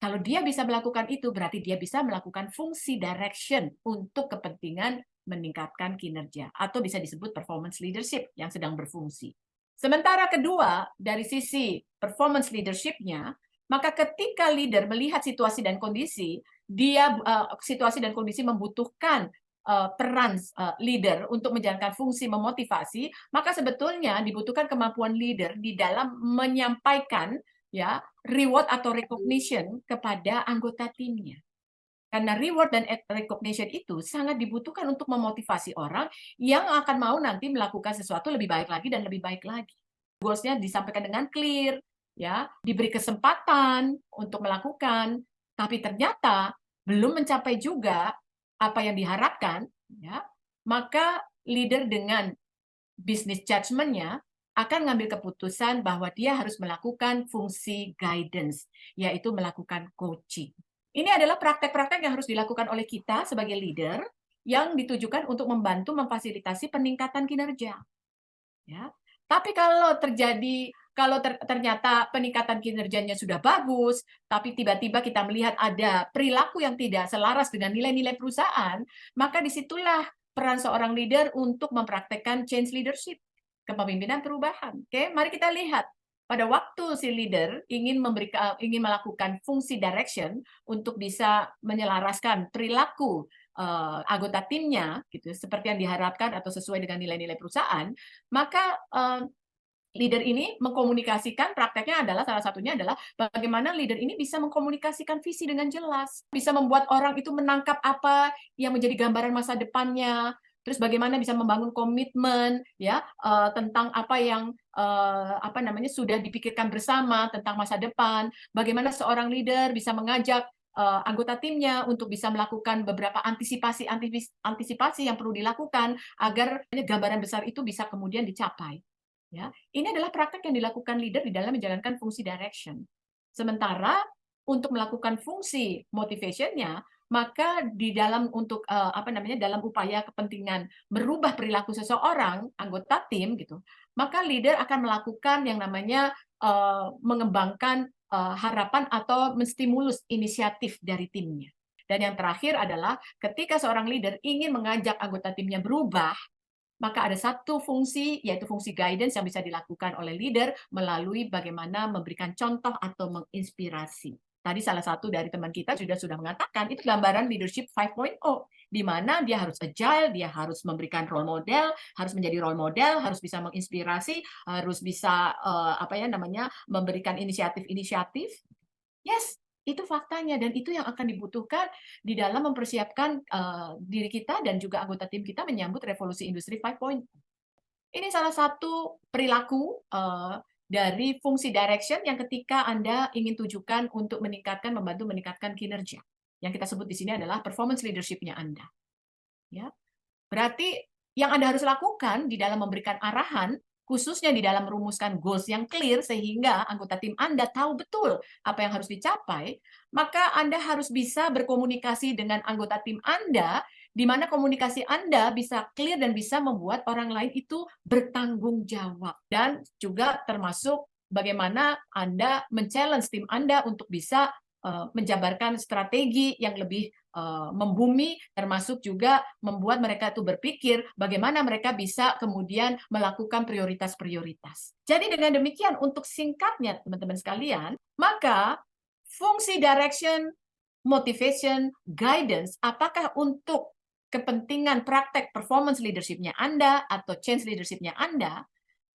Kalau dia bisa melakukan itu, berarti dia bisa melakukan fungsi direction untuk kepentingan meningkatkan kinerja, atau bisa disebut performance leadership yang sedang berfungsi. Sementara kedua, dari sisi performance leadership-nya, maka ketika leader melihat situasi dan kondisi, situasi dan kondisi membutuhkan peran leader untuk menjalankan fungsi memotivasi, maka sebetulnya dibutuhkan kemampuan leader di dalam menyampaikan ya reward atau recognition kepada anggota timnya. Karena reward dan recognition itu sangat dibutuhkan untuk memotivasi orang yang akan mau nanti melakukan sesuatu lebih baik lagi dan lebih baik lagi. Goals-nya disampaikan dengan clear, ya, diberi kesempatan untuk melakukan, tapi ternyata belum mencapai juga apa yang diharapkan, ya, maka leader dengan business judgment-nya akan mengambil keputusan bahwa dia harus melakukan fungsi guidance, yaitu melakukan coaching. Ini adalah praktek-praktek yang harus dilakukan oleh kita sebagai leader yang ditujukan untuk membantu memfasilitasi peningkatan kinerja. Ya. Tapi kalau ternyata peningkatan kinerjanya sudah bagus, tapi tiba-tiba kita melihat ada perilaku yang tidak selaras dengan nilai-nilai perusahaan, maka disitulah peran seorang leader untuk mempraktekkan change leadership, kepemimpinan perubahan. Oke, mari kita lihat. Pada waktu si leader ingin melakukan fungsi direction untuk bisa menyelaraskan perilaku anggota timnya, gitu, seperti yang diharapkan atau sesuai dengan nilai-nilai perusahaan, maka leader ini mengkomunikasikan, prakteknya adalah salah satunya adalah bagaimana leader ini bisa mengkomunikasikan visi dengan jelas, bisa membuat orang itu menangkap apa yang menjadi gambaran masa depannya, terus bagaimana bisa membangun komitmen ya tentang apa yang sudah dipikirkan bersama tentang masa depan, bagaimana seorang leader bisa mengajak anggota timnya untuk bisa melakukan beberapa antisipasi yang perlu dilakukan agar gambaran besar itu bisa kemudian dicapai. Ya, ini adalah praktek yang dilakukan leader di dalam menjalankan fungsi direction. Sementara untuk melakukan fungsi motivation-nya, maka di dalam dalam upaya kepentingan merubah perilaku seseorang anggota tim gitu, maka leader akan melakukan yang namanya mengembangkan harapan atau menstimulus inisiatif dari timnya. Dan yang terakhir adalah ketika seorang leader ingin mengajak anggota timnya berubah, maka ada satu fungsi, yaitu fungsi guidance yang bisa dilakukan oleh leader melalui bagaimana memberikan contoh atau menginspirasi. Tadi salah satu dari teman kita sudah mengatakan, itu gambaran leadership 5.0, di mana dia harus agile, dia harus memberikan role model, harus menjadi role model, harus bisa menginspirasi, harus bisa memberikan inisiatif-inisiatif. Yes, itu faktanya, dan itu yang akan dibutuhkan di dalam mempersiapkan diri kita dan juga anggota tim kita menyambut revolusi industri 5.0. Ini salah satu perilaku dari fungsi direction yang ketika Anda ingin tujukan untuk membantu meningkatkan kinerja. Yang kita sebut di sini adalah performance leadership-nya Anda. Ya. Berarti yang Anda harus lakukan di dalam memberikan arahan, khususnya di dalam merumuskan goals yang clear sehingga anggota tim Anda tahu betul apa yang harus dicapai, maka Anda harus bisa berkomunikasi dengan anggota tim Anda, di mana komunikasi Anda bisa clear dan bisa membuat orang lain itu bertanggung jawab. Dan juga termasuk bagaimana Anda men-challenge tim Anda untuk bisa menjabarkan strategi yang lebih membumi, termasuk juga membuat mereka itu berpikir bagaimana mereka bisa kemudian melakukan prioritas-prioritas. Jadi dengan demikian, untuk singkatnya teman-teman sekalian, maka fungsi direction, motivation, guidance, apakah untuk kepentingan praktek performance leadership-nya Anda atau change leadership-nya Anda,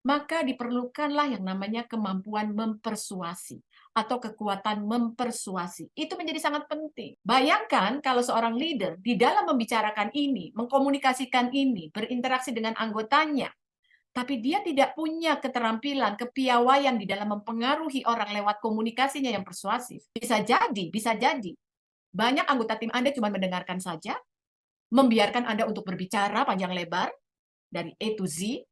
maka diperlukanlah yang namanya kemampuan mempersuasi atau kekuatan mempersuasi. Itu menjadi sangat penting. Bayangkan kalau seorang leader di dalam membicarakan ini, mengkomunikasikan ini, berinteraksi dengan anggotanya, tapi dia tidak punya keterampilan, kepiawaian di dalam mempengaruhi orang lewat komunikasinya yang persuasif. Bisa jadi banyak anggota tim Anda cuma mendengarkan saja, membiarkan Anda untuk berbicara panjang lebar dari A to Z,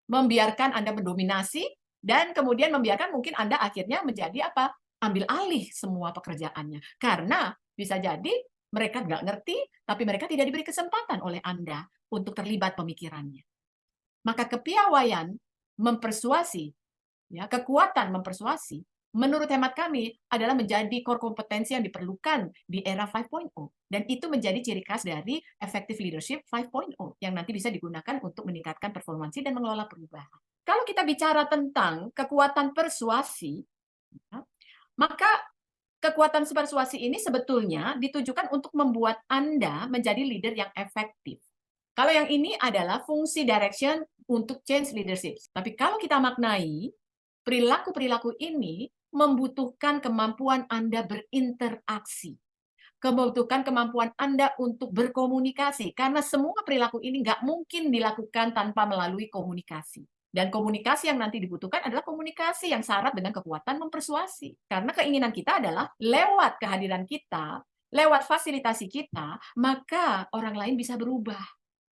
membiarkan Anda mendominasi, dan kemudian membiarkan mungkin Anda akhirnya menjadi apa? Ambil alih semua pekerjaannya. Karena bisa jadi mereka nggak ngerti, tapi mereka tidak diberi kesempatan oleh Anda untuk terlibat pemikirannya. Maka kepiawaian mempersuasi, ya, kekuatan mempersuasi, menurut hemat kami adalah menjadi core kompetensi yang diperlukan di era 5.0. Dan itu menjadi ciri khas dari effective leadership 5.0 yang nanti bisa digunakan untuk meningkatkan performansi dan mengelola perubahan. Kalau kita bicara tentang kekuatan persuasi, ya, maka kekuatan persuasi ini sebetulnya ditujukan untuk membuat Anda menjadi leader yang efektif. Kalau yang ini adalah fungsi direction untuk change leadership. Tapi kalau kita maknai, perilaku-perilaku ini membutuhkan kemampuan Anda berinteraksi. Membutuhkan kemampuan Anda untuk berkomunikasi. Karena semua perilaku ini nggak mungkin dilakukan tanpa melalui komunikasi. Dan komunikasi yang nanti dibutuhkan adalah komunikasi yang syarat dengan kekuatan mempersuasi. Karena keinginan kita adalah lewat kehadiran kita, lewat fasilitasi kita, maka orang lain bisa berubah.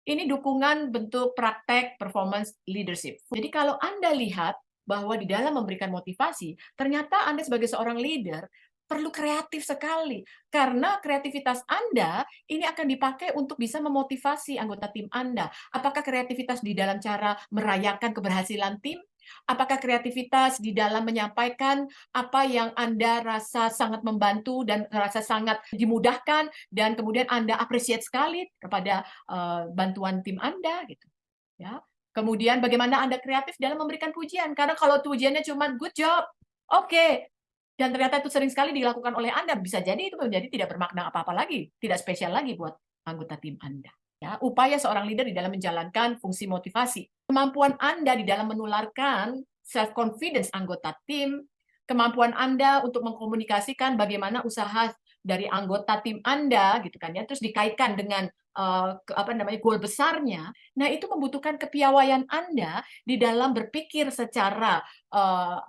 Ini dukungan bentuk praktek performance leadership. Jadi kalau Anda lihat bahwa di dalam memberikan motivasi, ternyata Anda sebagai seorang leader perlu kreatif sekali. Karena kreativitas Anda ini akan dipakai untuk bisa memotivasi anggota tim Anda. Apakah kreativitas di dalam cara merayakan keberhasilan tim? Apakah kreativitas di dalam menyampaikan apa yang Anda rasa sangat membantu dan rasa sangat dimudahkan dan kemudian Anda appreciate sekali kepada bantuan tim Anda gitu. Ya. Kemudian bagaimana Anda kreatif dalam memberikan pujian? Karena kalau pujiannya cuma good job, oke. Dan ternyata itu sering sekali dilakukan oleh Anda, bisa jadi itu menjadi tidak bermakna apa-apa lagi, tidak spesial lagi buat anggota tim Anda. Ya, upaya seorang leader di dalam menjalankan fungsi motivasi. Kemampuan Anda di dalam menularkan self-confidence anggota tim, kemampuan Anda untuk mengkomunikasikan bagaimana usaha dari anggota tim Anda, gitu kan ya, terus dikaitkan dengan goal besarnya. Nah, itu membutuhkan kepiawaian Anda di dalam berpikir secara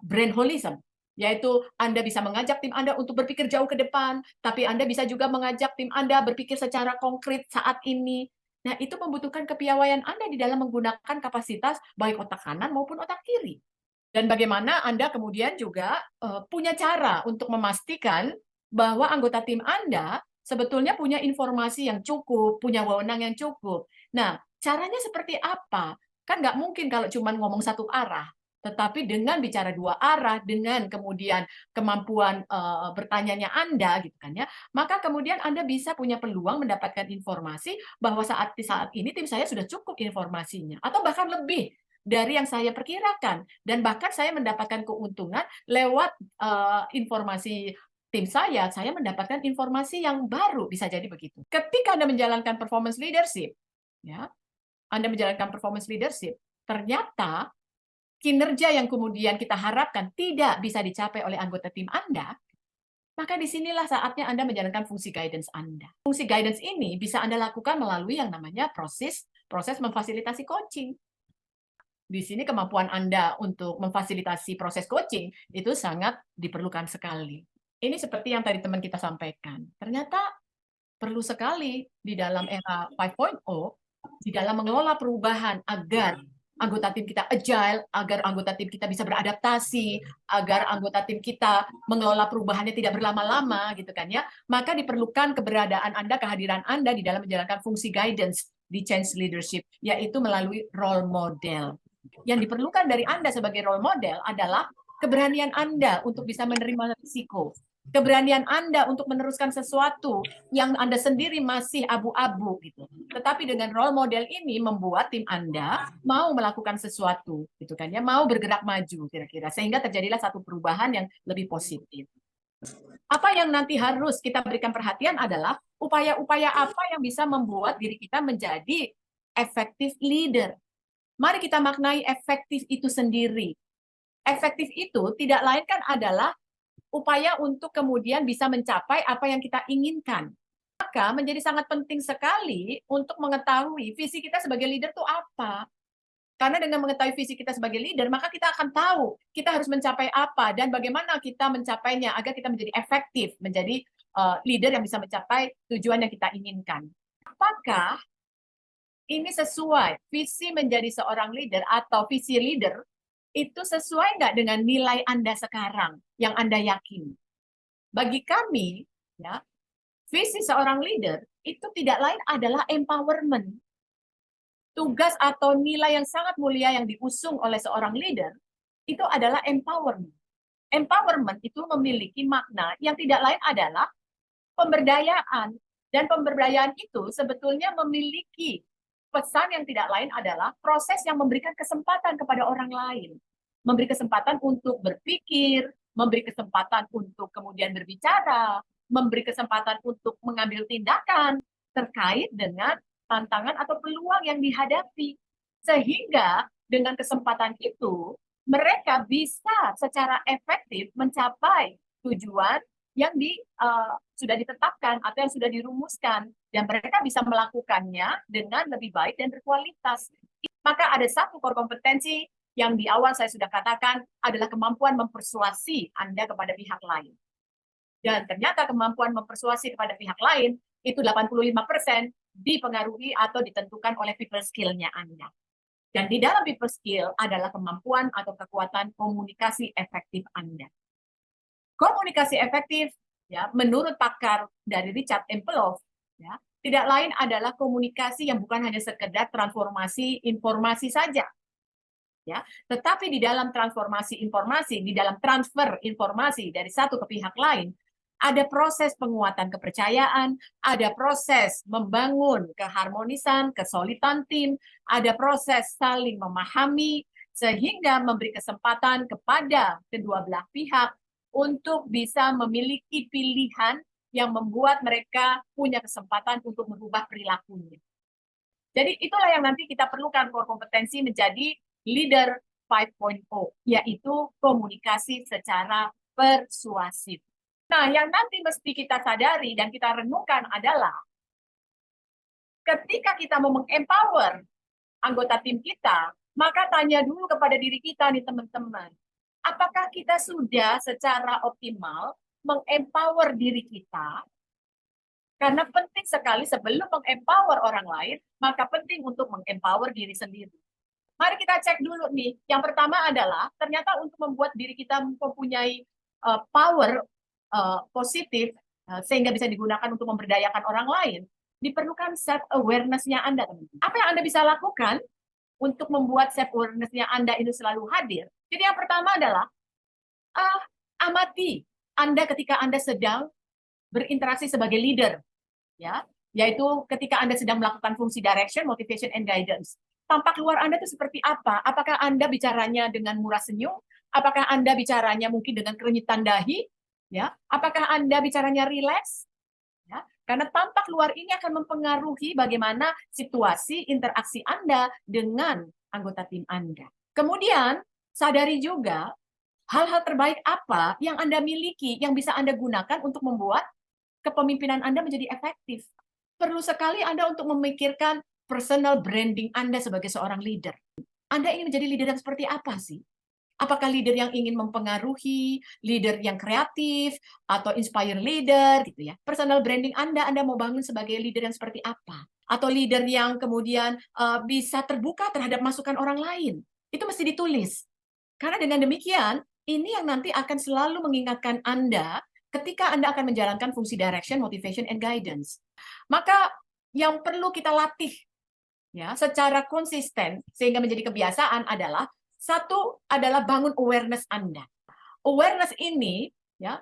brand holism. Yaitu Anda bisa mengajak tim Anda untuk berpikir jauh ke depan, tapi Anda bisa juga mengajak tim Anda berpikir secara konkret saat ini. Nah, itu membutuhkan kepiawaian Anda di dalam menggunakan kapasitas baik otak kanan maupun otak kiri. Dan bagaimana Anda kemudian juga punya cara untuk memastikan bahwa anggota tim Anda sebetulnya punya informasi yang cukup, punya wewenang yang cukup. Nah, caranya seperti apa? Kan nggak mungkin kalau cuma ngomong satu arah. Tetapi dengan bicara dua arah, dengan kemudian kemampuan bertanyanya Anda, gitu kan ya, maka kemudian Anda bisa punya peluang mendapatkan informasi bahwa saat ini tim saya sudah cukup informasinya, atau bahkan lebih dari yang saya perkirakan, dan bahkan saya mendapatkan keuntungan lewat informasi tim saya mendapatkan informasi yang baru, bisa jadi begitu. Ketika Anda menjalankan performance leadership, ya, Anda menjalankan performance leadership, ternyata kinerja yang kemudian kita harapkan tidak bisa dicapai oleh anggota tim Anda, maka disinilah saatnya Anda menjalankan fungsi guidance Anda. Fungsi guidance ini bisa Anda lakukan melalui yang namanya proses memfasilitasi coaching. Di sini kemampuan Anda untuk memfasilitasi proses coaching itu sangat diperlukan sekali. Ini seperti yang tadi teman kita sampaikan. Ternyata perlu sekali di dalam era 5.0, di dalam mengelola perubahan agar anggota tim kita agile, agar anggota tim kita bisa beradaptasi, agar anggota tim kita mengelola perubahannya tidak berlama-lama, gitu kan ya. Maka diperlukan keberadaan Anda, kehadiran Anda di dalam menjalankan fungsi guidance di change leadership, yaitu melalui role model. Yang diperlukan dari Anda sebagai role model adalah keberanian Anda untuk bisa menerima risiko. Keberanian Anda untuk meneruskan sesuatu yang Anda sendiri masih abu-abu gitu. Tetapi dengan role model ini membuat tim Anda mau melakukan sesuatu gitu kan ya, mau bergerak maju kira-kira, sehingga terjadilah satu perubahan yang lebih positif. Apa yang nanti harus kita berikan perhatian adalah upaya-upaya apa yang bisa membuat diri kita menjadi effective leader. Mari kita maknai efektif itu sendiri. Efektif itu tidak lain kan adalah upaya untuk kemudian bisa mencapai apa yang kita inginkan. Maka menjadi sangat penting sekali untuk mengetahui visi kita sebagai leader itu apa. Karena dengan mengetahui visi kita sebagai leader, maka kita akan tahu kita harus mencapai apa dan bagaimana kita mencapainya agar kita menjadi efektif, menjadi leader yang bisa mencapai tujuan yang kita inginkan. Apakah ini sesuai visi menjadi seorang leader atau visi leader itu sesuai nggak dengan nilai Anda sekarang yang Anda yakini? Bagi kami, ya, visi seorang leader itu tidak lain adalah empowerment. Tugas atau nilai yang sangat mulia yang diusung oleh seorang leader itu adalah empowerment. Empowerment itu memiliki makna yang tidak lain adalah pemberdayaan. Dan pemberdayaan itu sebetulnya memiliki pesan yang tidak lain adalah proses yang memberikan kesempatan kepada orang lain. Memberi kesempatan untuk berpikir, memberi kesempatan untuk kemudian berbicara, memberi kesempatan untuk mengambil tindakan terkait dengan tantangan atau peluang yang dihadapi. Sehingga dengan kesempatan itu, mereka bisa secara efektif mencapai tujuan yang sudah ditetapkan atau yang sudah dirumuskan. Dan mereka bisa melakukannya dengan lebih baik dan berkualitas. Maka ada satu core kompetensi yang di awal saya sudah katakan adalah kemampuan mempersuasi Anda kepada pihak lain. Dan ternyata kemampuan mempersuasi kepada pihak lain itu 85% dipengaruhi atau ditentukan oleh people skill-nya Anda. Dan di dalam people skill adalah kemampuan atau kekuatan komunikasi efektif Anda. Komunikasi efektif, ya, menurut pakar dari Richard M. Pelov, ya, tidak lain adalah komunikasi yang bukan hanya sekedar transformasi informasi saja, ya, tetapi di dalam transformasi informasi, di dalam transfer informasi dari satu ke pihak lain, ada proses penguatan kepercayaan, ada proses membangun keharmonisan, kesolidan tim, ada proses saling memahami, sehingga memberi kesempatan kepada kedua belah pihak untuk bisa memiliki pilihan yang membuat mereka punya kesempatan untuk merubah perilakunya. Jadi itulah yang nanti kita perlukan core kompetensi menjadi leader 5.0, yaitu komunikasi secara persuasif. Nah, yang nanti mesti kita sadari dan kita renungkan adalah ketika kita mau mengempower anggota tim kita, maka tanya dulu kepada diri kita nih teman-teman, apakah kita sudah secara optimal mengempower diri kita? Karena penting sekali sebelum mengempower orang lain, maka penting untuk mengempower diri sendiri. Mari kita cek dulu nih. Yang pertama adalah ternyata untuk membuat diri kita mempunyai power positif sehingga bisa digunakan untuk memberdayakan orang lain, diperlukan self awareness-nya Anda, teman-teman. Apa yang Anda bisa lakukan untuk membuat self awareness-nya Anda itu selalu hadir? Jadi yang pertama adalah amati Anda ketika Anda sedang berinteraksi sebagai leader, ya, yaitu ketika Anda sedang melakukan fungsi direction, motivation, and guidance. Tampak luar Anda itu seperti apa? Apakah Anda bicaranya dengan murah senyum? Apakah Anda bicaranya mungkin dengan kerenyitan dahi? Ya, apakah Anda bicaranya rileks? Ya, karena tampak luar ini akan mempengaruhi bagaimana situasi interaksi Anda dengan anggota tim Anda. Kemudian, sadari juga hal-hal terbaik apa yang Anda miliki, yang bisa Anda gunakan untuk membuat kepemimpinan Anda menjadi efektif. Perlu sekali Anda untuk memikirkan personal branding Anda sebagai seorang leader. Anda ingin menjadi leader yang seperti apa sih? Apakah leader yang ingin mempengaruhi, leader yang kreatif, atau inspire leader, gitu ya. Personal branding Anda mau bangun sebagai leader yang seperti apa? Atau leader yang kemudian bisa terbuka terhadap masukan orang lain. Itu mesti ditulis. Karena dengan demikian, ini yang nanti akan selalu mengingatkan Anda ketika Anda akan menjalankan fungsi direction, motivation, and guidance. Maka yang perlu kita latih ya secara konsisten sehingga menjadi kebiasaan adalah satu adalah bangun awareness Anda. Awareness ini ya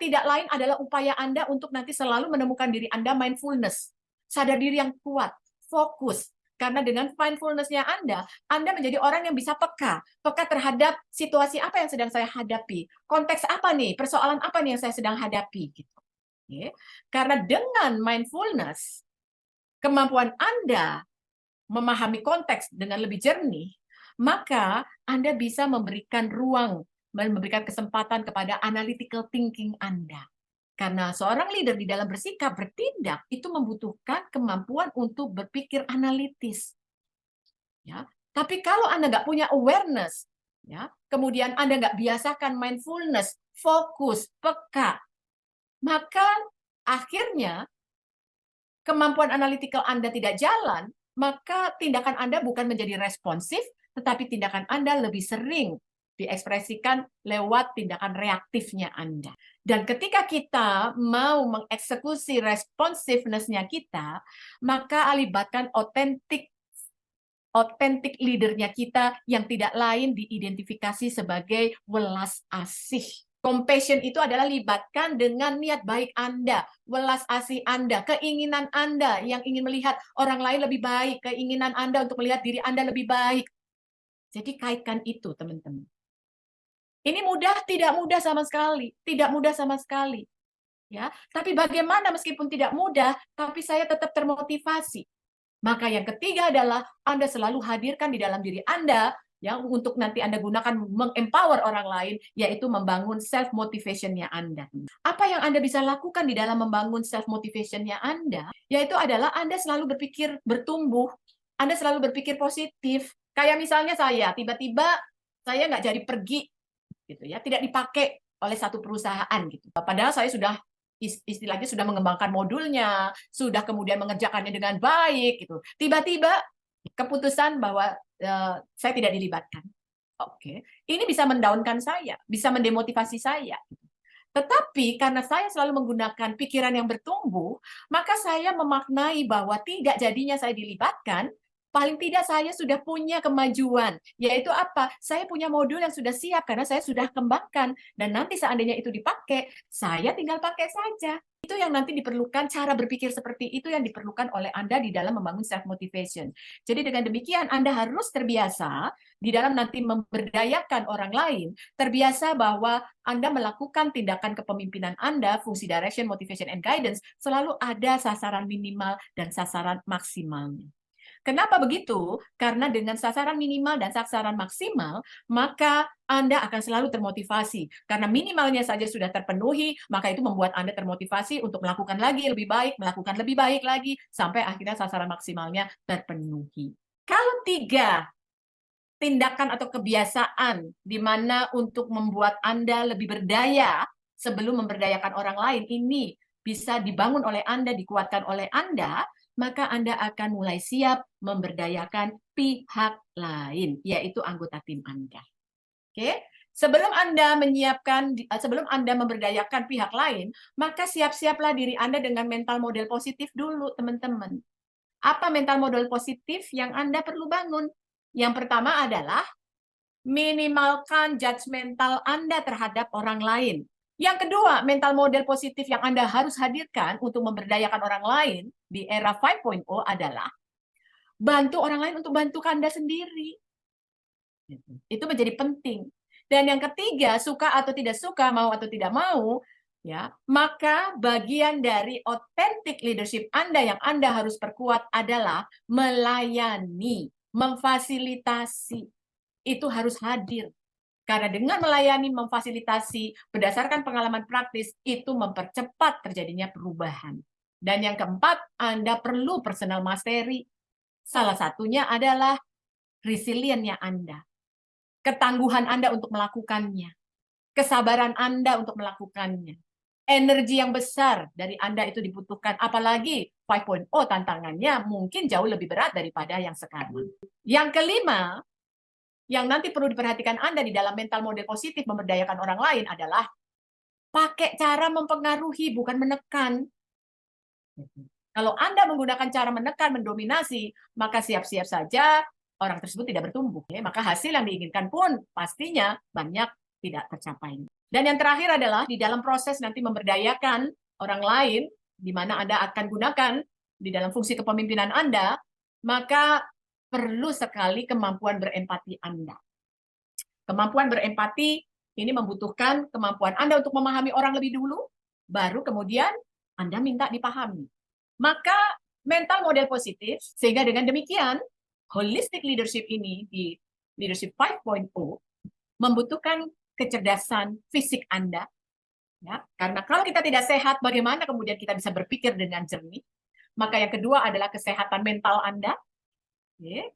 tidak lain adalah upaya Anda untuk nanti selalu menemukan diri Anda mindfulness, sadar diri yang kuat, fokus. Karena dengan mindfulness-nya Anda menjadi orang yang bisa peka terhadap situasi apa yang sedang saya hadapi, konteks apa nih, persoalan apa nih yang saya sedang hadapi gitu. Okay. Karena dengan mindfulness, kemampuan Anda memahami konteks dengan lebih jernih, maka Anda bisa memberikan ruang memberikan kesempatan kepada analytical thinking Anda. Karena seorang leader di dalam bersikap, bertindak, itu membutuhkan kemampuan untuk berpikir analitis. Ya. Tapi kalau Anda nggak punya awareness, ya, kemudian Anda nggak biasakan mindfulness, fokus, peka, maka akhirnya kemampuan analytical Anda tidak jalan, maka tindakan Anda bukan menjadi responsif, tetapi tindakan Anda lebih sering diekspresikan lewat tindakan reaktifnya Anda. Dan ketika kita mau mengeksekusi responsiveness-nya kita, maka libatkan otentik leader-nya kita yang tidak lain diidentifikasi sebagai welas asih. Compassion itu adalah libatkan dengan niat baik Anda, welas asih Anda, keinginan Anda yang ingin melihat orang lain lebih baik, keinginan Anda untuk melihat diri Anda lebih baik. Jadi kaitkan itu, teman-teman. Ini mudah, tidak mudah sama sekali, tidak mudah sama sekali. Ya, tapi bagaimana meskipun tidak mudah, tapi saya tetap termotivasi. Maka yang ketiga adalah Anda selalu hadirkan di dalam diri Anda ya untuk nanti Anda gunakan mengempower orang lain, yaitu membangun self motivation-nya Anda. Apa yang Anda bisa lakukan di dalam membangun self motivation-nya Anda, yaitu adalah Anda selalu berpikir bertumbuh, Anda selalu berpikir positif. Kayak misalnya saya, tiba-tiba saya nggak jadi pergi, gitu ya, tidak dipakai oleh satu perusahaan, gitu. Padahal saya sudah istilahnya sudah mengembangkan modulnya, sudah kemudian mengerjakannya dengan baik, gitu. Tiba-tiba keputusan bahwa saya tidak dilibatkan. Oke, ini bisa mendaunkan saya, bisa mendemotivasi saya. Tetapi karena saya selalu menggunakan pikiran yang bertumbuh, maka saya memaknai bahwa tidak jadinya saya dilibatkan, paling tidak saya sudah punya kemajuan, yaitu apa? Saya punya modul yang sudah siap karena saya sudah kembangkan, dan nanti seandainya itu dipakai, saya tinggal pakai saja. Itu yang nanti diperlukan, cara berpikir seperti itu yang diperlukan oleh Anda di dalam membangun self-motivation. Jadi dengan demikian Anda harus terbiasa di dalam nanti memberdayakan orang lain, terbiasa bahwa Anda melakukan tindakan kepemimpinan Anda, fungsi direction, motivation, and guidance, selalu ada sasaran minimal dan sasaran maksimalnya. Kenapa begitu? Karena dengan sasaran minimal dan sasaran maksimal, maka Anda akan selalu termotivasi. Karena minimalnya saja sudah terpenuhi, maka itu membuat Anda termotivasi untuk melakukan melakukan lebih baik lagi, sampai akhirnya sasaran maksimalnya terpenuhi. Kalau 3 tindakan atau kebiasaan di mana untuk membuat Anda lebih berdaya sebelum memberdayakan orang lain, ini bisa dibangun oleh Anda, dikuatkan oleh Anda, maka Anda akan mulai siap memberdayakan pihak lain, yaitu anggota tim Anda. Oke? Sebelum Anda memberdayakan pihak lain, maka siap-siaplah diri Anda dengan mental model positif dulu, teman-teman. Apa mental model positif yang Anda perlu bangun? Yang pertama adalah minimalkan judgmental Anda terhadap orang lain. Yang kedua, mental model positif yang Anda harus hadirkan untuk memberdayakan orang lain di era 5.0 adalah bantu orang lain untuk bantu Anda sendiri. Itu menjadi penting. Dan yang ketiga, suka atau tidak suka, mau atau tidak mau, ya, maka bagian dari authentic leadership Anda yang Anda harus perkuat adalah melayani, memfasilitasi. Itu harus hadir. Karena dengan melayani, memfasilitasi, berdasarkan pengalaman praktis, itu mempercepat terjadinya perubahan. Dan yang keempat, Anda perlu personal mastery. Salah satunya adalah resilience-nya Anda. Ketangguhan Anda untuk melakukannya. Kesabaran Anda untuk melakukannya. Energi yang besar dari Anda itu dibutuhkan. Apalagi 5.0 tantangannya mungkin jauh lebih berat daripada yang sekarang. Yang kelima, yang nanti perlu diperhatikan Anda di dalam mental model positif memberdayakan orang lain adalah pakai cara mempengaruhi, bukan menekan. Kalau Anda menggunakan cara menekan, mendominasi, maka siap-siap saja orang tersebut tidak bertumbuh. Maka hasil yang diinginkan pun pastinya banyak tidak tercapai. Dan yang terakhir adalah di dalam proses nanti memberdayakan orang lain, di mana Anda akan gunakan di dalam fungsi kepemimpinan Anda, maka perlu sekali kemampuan berempati Anda. Kemampuan berempati ini membutuhkan kemampuan Anda untuk memahami orang lebih dulu, baru kemudian Anda minta dipahami. Maka mental model positif, sehingga dengan demikian, holistic leadership ini di leadership 5.0 membutuhkan kecerdasan fisik Anda. Ya, karena kalau kita tidak sehat, bagaimana kemudian kita bisa berpikir dengan jernih? Maka yang kedua adalah kesehatan mental Anda. Ya.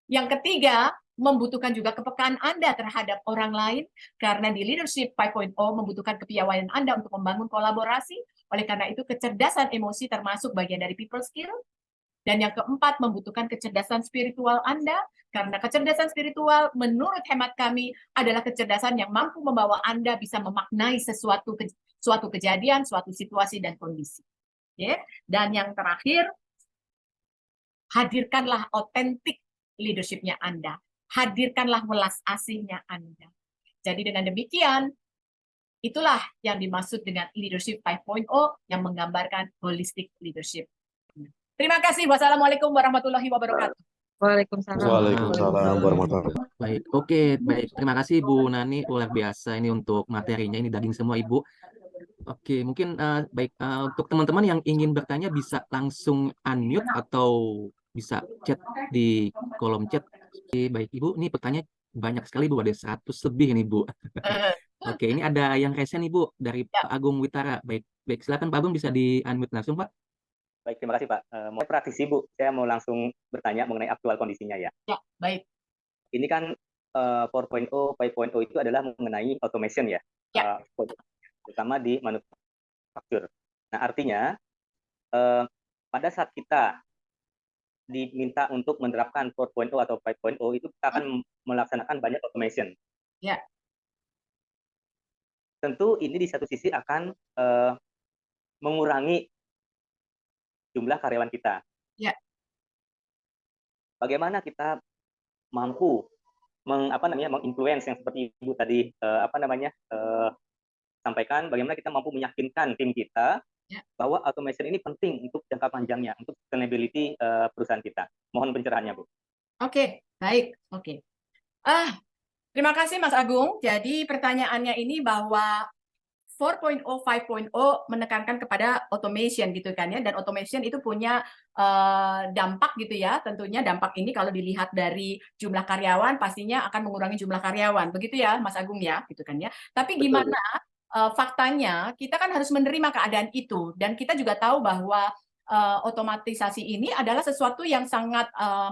Yang ketiga, membutuhkan juga kepekaan Anda terhadap orang lain, karena di Leadership 5.0 membutuhkan kepiawaian Anda untuk membangun kolaborasi. Oleh karena itu, kecerdasan emosi termasuk bagian dari people skill. Dan yang keempat, membutuhkan kecerdasan spiritual Anda, karena kecerdasan spiritual menurut hemat kami adalah kecerdasan yang mampu membawa Anda bisa memaknai suatu kejadian, suatu situasi dan kondisi. Ya. Dan yang terakhir, hadirkanlah otentik leadership-nya Anda. Hadirkanlah welas asihnya Anda. Jadi dengan demikian, itulah yang dimaksud dengan Leadership 5.0 yang menggambarkan holistic leadership. Terima kasih. Wassalamualaikum warahmatullahi wabarakatuh.
Waalaikumsalam.
Waalaikumsalam warahmatullahi wabarakatuh.
Baik, oke, baik. Terima kasih Bu Nani, luar biasa ini untuk materinya, ini daging semua Ibu. Oke, mungkin baik untuk teman-teman yang ingin bertanya bisa langsung unmute atau bisa chat di kolom chat. Oke, baik Ibu, ini pertanyaan banyak sekali Bu, ada 100 lebih nih Bu. Oke, ini ada yang resen nih Bu dari Pak Agung Witara. Baik, baik silakan Pak Agung, bisa di unmute langsung Pak.
Baik, terima kasih Pak. Mau praktisi Bu, saya mau langsung bertanya mengenai aktual kondisinya ya.
Ya, baik.
Ini kan 4.0, 5.0 itu adalah mengenai automation ya.
Ya.
Terutama di manufaktur. Nah, artinya pada saat kita diminta untuk menerapkan 4.0 atau 5.0 itu kita akan melaksanakan banyak automation.
Ya.
Tentu ini di satu sisi akan mengurangi jumlah karyawan kita.
Ya.
Bagaimana kita mampu menginfluence yang seperti Ibu tadi sampaikan, bagaimana kita mampu meyakinkan tim kita bahwa automation ini penting untuk jangka panjangnya, untuk sustainability perusahaan kita. Mohon pencerahannya, Bu.
Oke, baik. Oke. Terima kasih Mas Agung. Jadi pertanyaannya ini bahwa 4.0, 5.0 menekankan kepada automation gitu kan ya, dan automation itu punya dampak gitu ya. Tentunya dampak ini kalau dilihat dari jumlah karyawan pastinya akan mengurangi jumlah karyawan. Begitu ya Mas Agung ya, gitu kan ya. Tapi gimana faktanya kita kan harus menerima keadaan itu, dan kita juga tahu bahwa otomatisasi ini adalah sesuatu yang sangat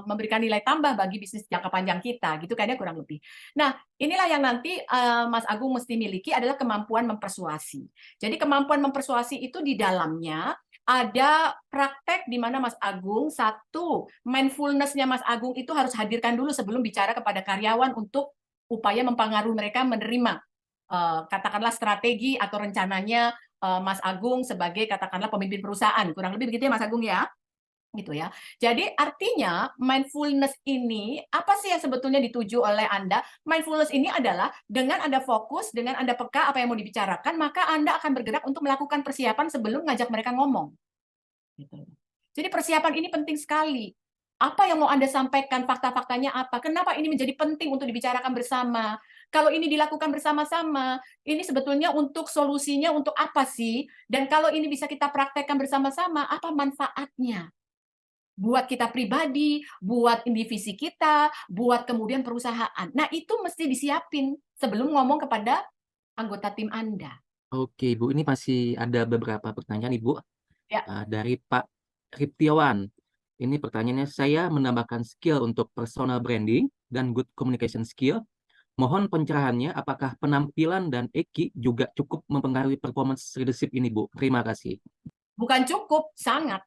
memberikan nilai tambah bagi bisnis jangka panjang kita, gitu kan ya kurang lebih. Nah, inilah yang nanti Mas Agung mesti miliki adalah kemampuan mempersuasi. Jadi kemampuan mempersuasi itu di dalamnya ada praktek di mana Mas Agung, satu, mindfulness-nya Mas Agung itu harus hadirkan dulu sebelum bicara kepada karyawan untuk upaya mempengaruhi mereka menerima katakanlah strategi atau rencananya Mas Agung sebagai katakanlah pemimpin perusahaan, kurang lebih begitu ya Mas Agung ya, gitu ya. Jadi artinya mindfulness ini apa sih yang sebetulnya dituju oleh Anda? Mindfulness ini adalah dengan Anda fokus, dengan Anda peka apa yang mau dibicarakan, maka Anda akan bergerak untuk melakukan persiapan sebelum ngajak mereka ngomong. Gitu. Jadi persiapan ini penting sekali. Apa yang mau Anda sampaikan, fakta-faktanya apa? Kenapa ini menjadi penting untuk dibicarakan bersama? Kalau ini dilakukan bersama-sama, ini sebetulnya untuk solusinya untuk apa sih? Dan kalau ini bisa kita praktekkan bersama-sama, apa manfaatnya? Buat kita pribadi, buat divisi kita, buat kemudian perusahaan. Nah, itu mesti disiapin sebelum ngomong kepada anggota tim Anda.
Oke, Bu, ini masih ada beberapa pertanyaan, Ibu.
Ya.
Dari Pak Riptiawan. Ini pertanyaannya, saya menambahkan skill untuk personal branding dan good communication skill. Mohon pencerahannya, apakah penampilan dan EQ juga cukup mempengaruhi performance leadership ini, Bu? Terima kasih.
Bukan cukup, sangat.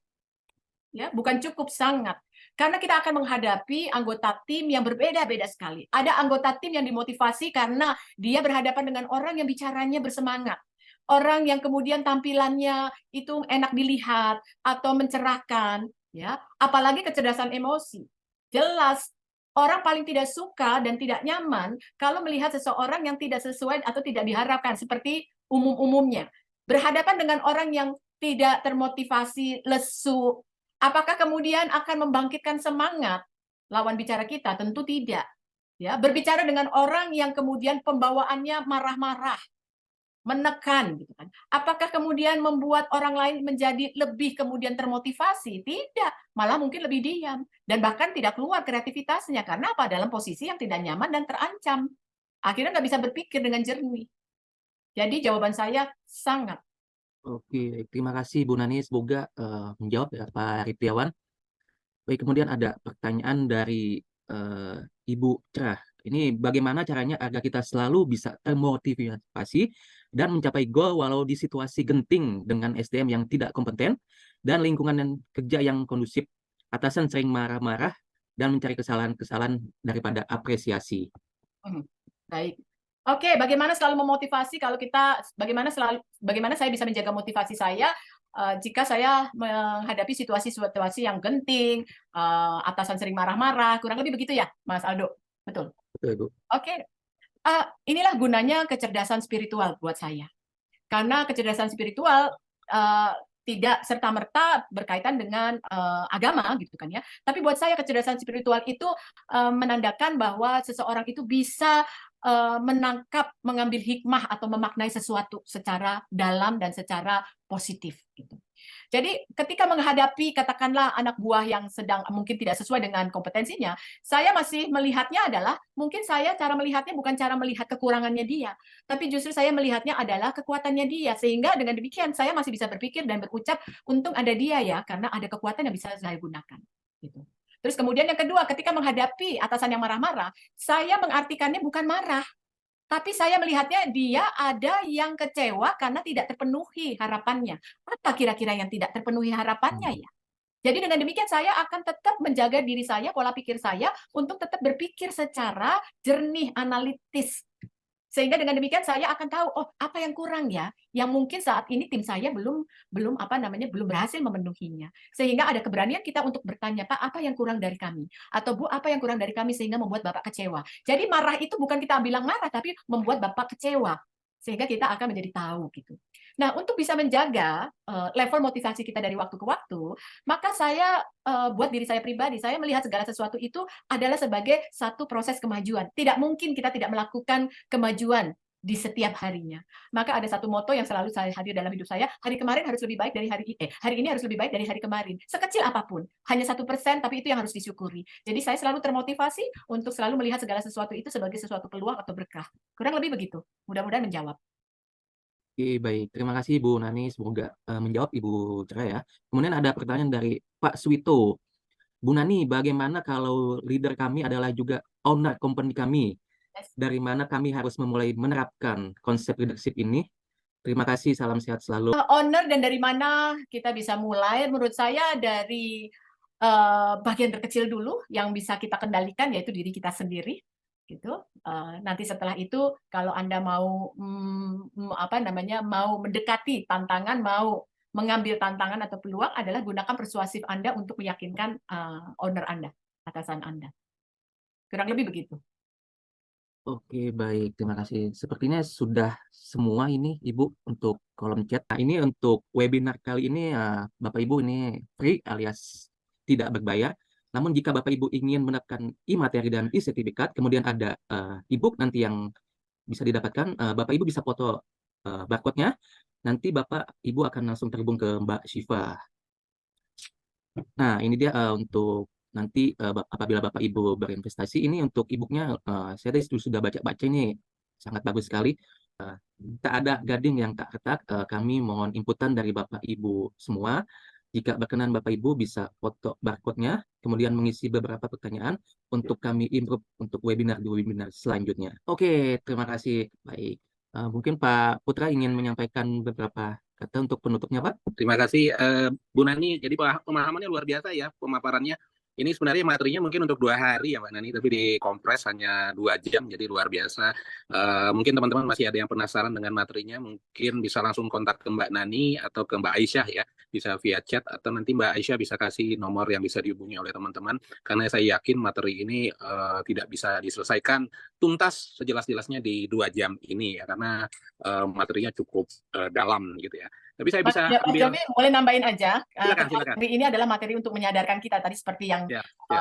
Ya, bukan cukup, sangat. Karena kita akan menghadapi anggota tim yang berbeda-beda sekali. Ada anggota tim yang dimotivasi karena dia berhadapan dengan orang yang bicaranya bersemangat. Orang yang kemudian tampilannya itu enak dilihat atau mencerahkan, ya. Apalagi kecerdasan emosi. Jelas orang paling tidak suka dan tidak nyaman kalau melihat seseorang yang tidak sesuai atau tidak diharapkan, seperti umum-umumnya. Berhadapan dengan orang yang tidak termotivasi, lesu, apakah kemudian akan membangkitkan semangat lawan bicara kita? Tentu tidak. Ya, berbicara dengan orang yang kemudian pembawaannya marah-marah, menekan, gitu kan. Apakah kemudian membuat orang lain menjadi lebih kemudian termotivasi? Tidak, malah mungkin lebih diam dan bahkan tidak keluar kreativitasnya. Karena apa? Dalam posisi yang tidak nyaman dan terancam. Akhirnya nggak bisa berpikir dengan jernih. Jadi jawaban saya sangat.
Oke, terima kasih Bu Nani. Semoga menjawab ya Pak Riptiawan. Baik, kemudian ada pertanyaan dari Ibu Cerah. Ini bagaimana caranya agar kita selalu bisa termotivasi dan mencapai goal walau di situasi genting dengan SDM yang tidak kompeten dan lingkungan kerja yang kondusif, atasan sering marah-marah dan mencari kesalahan-kesalahan daripada apresiasi.
Baik. Oke, bagaimana selalu memotivasi kalau kita bagaimana saya bisa menjaga motivasi saya jika saya menghadapi situasi-situasi yang genting, atasan sering marah-marah, kurang lebih begitu ya, Mas Aldo? Betul.
Betul, Ibu.
Oke. Inilah gunanya kecerdasan spiritual buat saya. Karena kecerdasan spiritual tidak serta-merta berkaitan dengan agama gitu kan ya. Tapi buat saya kecerdasan spiritual itu menandakan bahwa seseorang itu bisa menangkap, mengambil hikmah atau memaknai sesuatu secara dalam dan secara positif gitu. Jadi ketika menghadapi katakanlah anak buah yang sedang mungkin tidak sesuai dengan kompetensinya, saya masih melihatnya adalah mungkin saya cara melihatnya bukan cara melihat kekurangannya dia, tapi justru saya melihatnya adalah kekuatannya dia, sehingga dengan demikian saya masih bisa berpikir dan berucap untung ada dia ya, karena ada kekuatan yang bisa saya gunakan gitu. Terus kemudian yang kedua, ketika menghadapi atasan yang marah-marah, saya mengartikannya bukan marah, tapi saya melihatnya dia ada yang kecewa karena tidak terpenuhi harapannya. Apa kira-kira yang tidak terpenuhi harapannya ya? Jadi dengan demikian saya akan tetap menjaga diri saya, pola pikir saya untuk tetap berpikir secara jernih, analitis. Sehingga dengan demikian saya akan tahu, oh apa yang kurang ya, yang mungkin saat ini tim saya belum berhasil memenuhinya. Sehingga ada keberanian kita untuk bertanya, Pak, apa yang kurang dari kami? Atau Bu, apa yang kurang dari kami sehingga membuat Bapak kecewa? Jadi marah itu bukan kita bilang marah, tapi membuat Bapak kecewa. Sehingga kita akan menjadi tahu gitu. Nah, untuk bisa menjaga level motivasi kita dari waktu ke waktu, maka saya buat diri saya pribadi, saya melihat segala sesuatu itu adalah sebagai satu proses kemajuan. Tidak mungkin kita tidak melakukan kemajuan di setiap harinya. Maka ada satu moto yang selalu saya hadir dalam hidup saya, hari kemarin harus lebih baik dari hari ini harus lebih baik dari hari kemarin. Sekecil apapun, hanya 1%, tapi itu yang harus disyukuri. Jadi saya selalu termotivasi untuk selalu melihat segala sesuatu itu sebagai sesuatu peluang atau berkah. Kurang lebih begitu. Mudah-mudahan menjawab.
Oke, baik. Terima kasih Bu Nani. Semoga menjawab Ibu Cerah ya. Kemudian ada pertanyaan dari Pak Swito. Bu Nani, bagaimana kalau leader kami adalah juga owner company kami? Dari mana kami harus memulai menerapkan konsep leadership ini? Terima kasih, salam sehat selalu.
Owner dan dari mana kita bisa mulai? Menurut saya dari bagian terkecil dulu yang bisa kita kendalikan, yaitu diri kita sendiri. Gitu. Nanti setelah itu kalau Anda mau mau mendekati tantangan, mau mengambil tantangan atau peluang adalah gunakan persuasif Anda untuk meyakinkan owner Anda, atasan Anda. Kurang lebih begitu.
Oke, baik. Terima kasih. Sepertinya sudah semua ini, Ibu, untuk kolom chat. Nah, ini untuk webinar kali ini, Bapak Ibu ini free alias tidak berbayar. Namun jika Bapak Ibu ingin mendapatkan e-materi dan e-sertifikat, kemudian ada e-book nanti yang bisa didapatkan, Bapak Ibu bisa foto barcode-nya. Nanti Bapak Ibu akan langsung terhubung ke Mbak Syifa. Nah, ini dia untuk nanti apabila Bapak Ibu berinvestasi, ini untuk e-booknya saya sudah baca-baca, ini sangat bagus sekali. Tak ada gading yang tak retak, kami mohon inputan dari Bapak Ibu semua. Jika berkenan Bapak Ibu bisa foto barcode-nya, kemudian mengisi beberapa pertanyaan untuk kami improve untuk webinar di webinar selanjutnya. Oke, terima kasih. Baik. Mungkin Pak Putra ingin menyampaikan beberapa kata untuk penutupnya, Pak.
Terima kasih, Bu Nani. Jadi pemahamannya luar biasa ya, pemaparannya. Ini sebenarnya materinya mungkin untuk 2 hari ya Mbak Nani, tapi dikompres hanya 2 jam, jadi luar biasa. Mungkin teman-teman masih ada yang penasaran dengan materinya, mungkin bisa langsung kontak ke Mbak Nani atau ke Mbak Aisyah ya, bisa via chat, atau nanti Mbak Aisyah bisa kasih nomor yang bisa dihubungi oleh teman-teman, karena saya yakin materi ini tidak bisa diselesaikan tuntas sejelas-jelasnya di 2 jam ini ya, karena materinya cukup dalam gitu ya. Tapi saya bisa ambil.
Mas Jovi, boleh nambahin aja.
Silakan.
Materi ini adalah materi untuk menyadarkan kita tadi seperti yang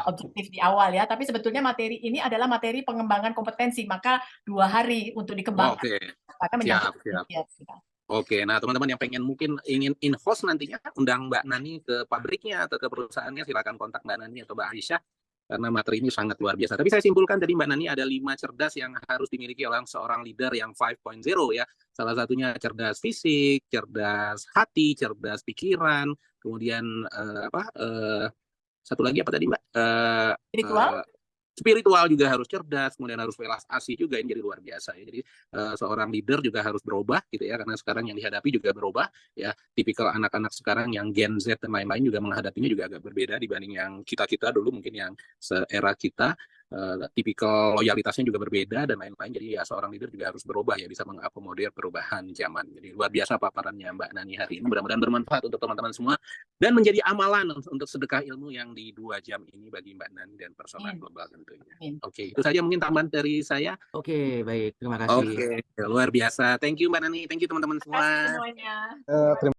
objektif di awal ya. Tapi sebetulnya materi ini adalah materi pengembangan kompetensi. Maka 2 hari untuk dikembangkan. Maka
Siap. Oke, nah teman-teman yang mungkin ingin in-host nantinya, undang Mbak Nani ke pabriknya atau ke perusahaannya, silakan kontak Mbak Nani atau Mbak Aisyah. karena materi ini sangat luar biasa. Tapi saya simpulkan tadi Mbak Nani ada 5 cerdas yang harus dimiliki oleh seorang leader yang 5.0 ya. Salah satunya cerdas fisik, cerdas hati, cerdas pikiran, kemudian satu lagi apa tadi Mbak?
Spiritual?
Spiritual juga harus cerdas, kemudian harus welas asih juga, yang jadi luar biasa ya. Jadi seorang leader juga harus berubah gitu ya, karena sekarang yang dihadapi juga berubah ya. Tipikal anak-anak sekarang yang Gen Z dan lain-lain juga menghadapinya juga agak berbeda dibanding yang kita dulu, mungkin yang seera kita. Tipikal loyalitasnya juga berbeda dan lain-lain. Jadi ya seorang leader juga harus berubah ya, bisa mengakomodir perubahan zaman. Jadi luar biasa paparannya Mbak Nani hari ini. Mudah-mudahan bermanfaat untuk teman-teman semua dan menjadi amalan untuk sedekah ilmu yang di 2 jam ini bagi Mbak Nani dan Persona Global tentunya. Oke, itu saja mungkin tambahan dari saya.
Oke, baik. Terima kasih.
Oke, luar biasa. Thank you Mbak Nani, thank you teman-teman semua.
Terima kasih semuanya.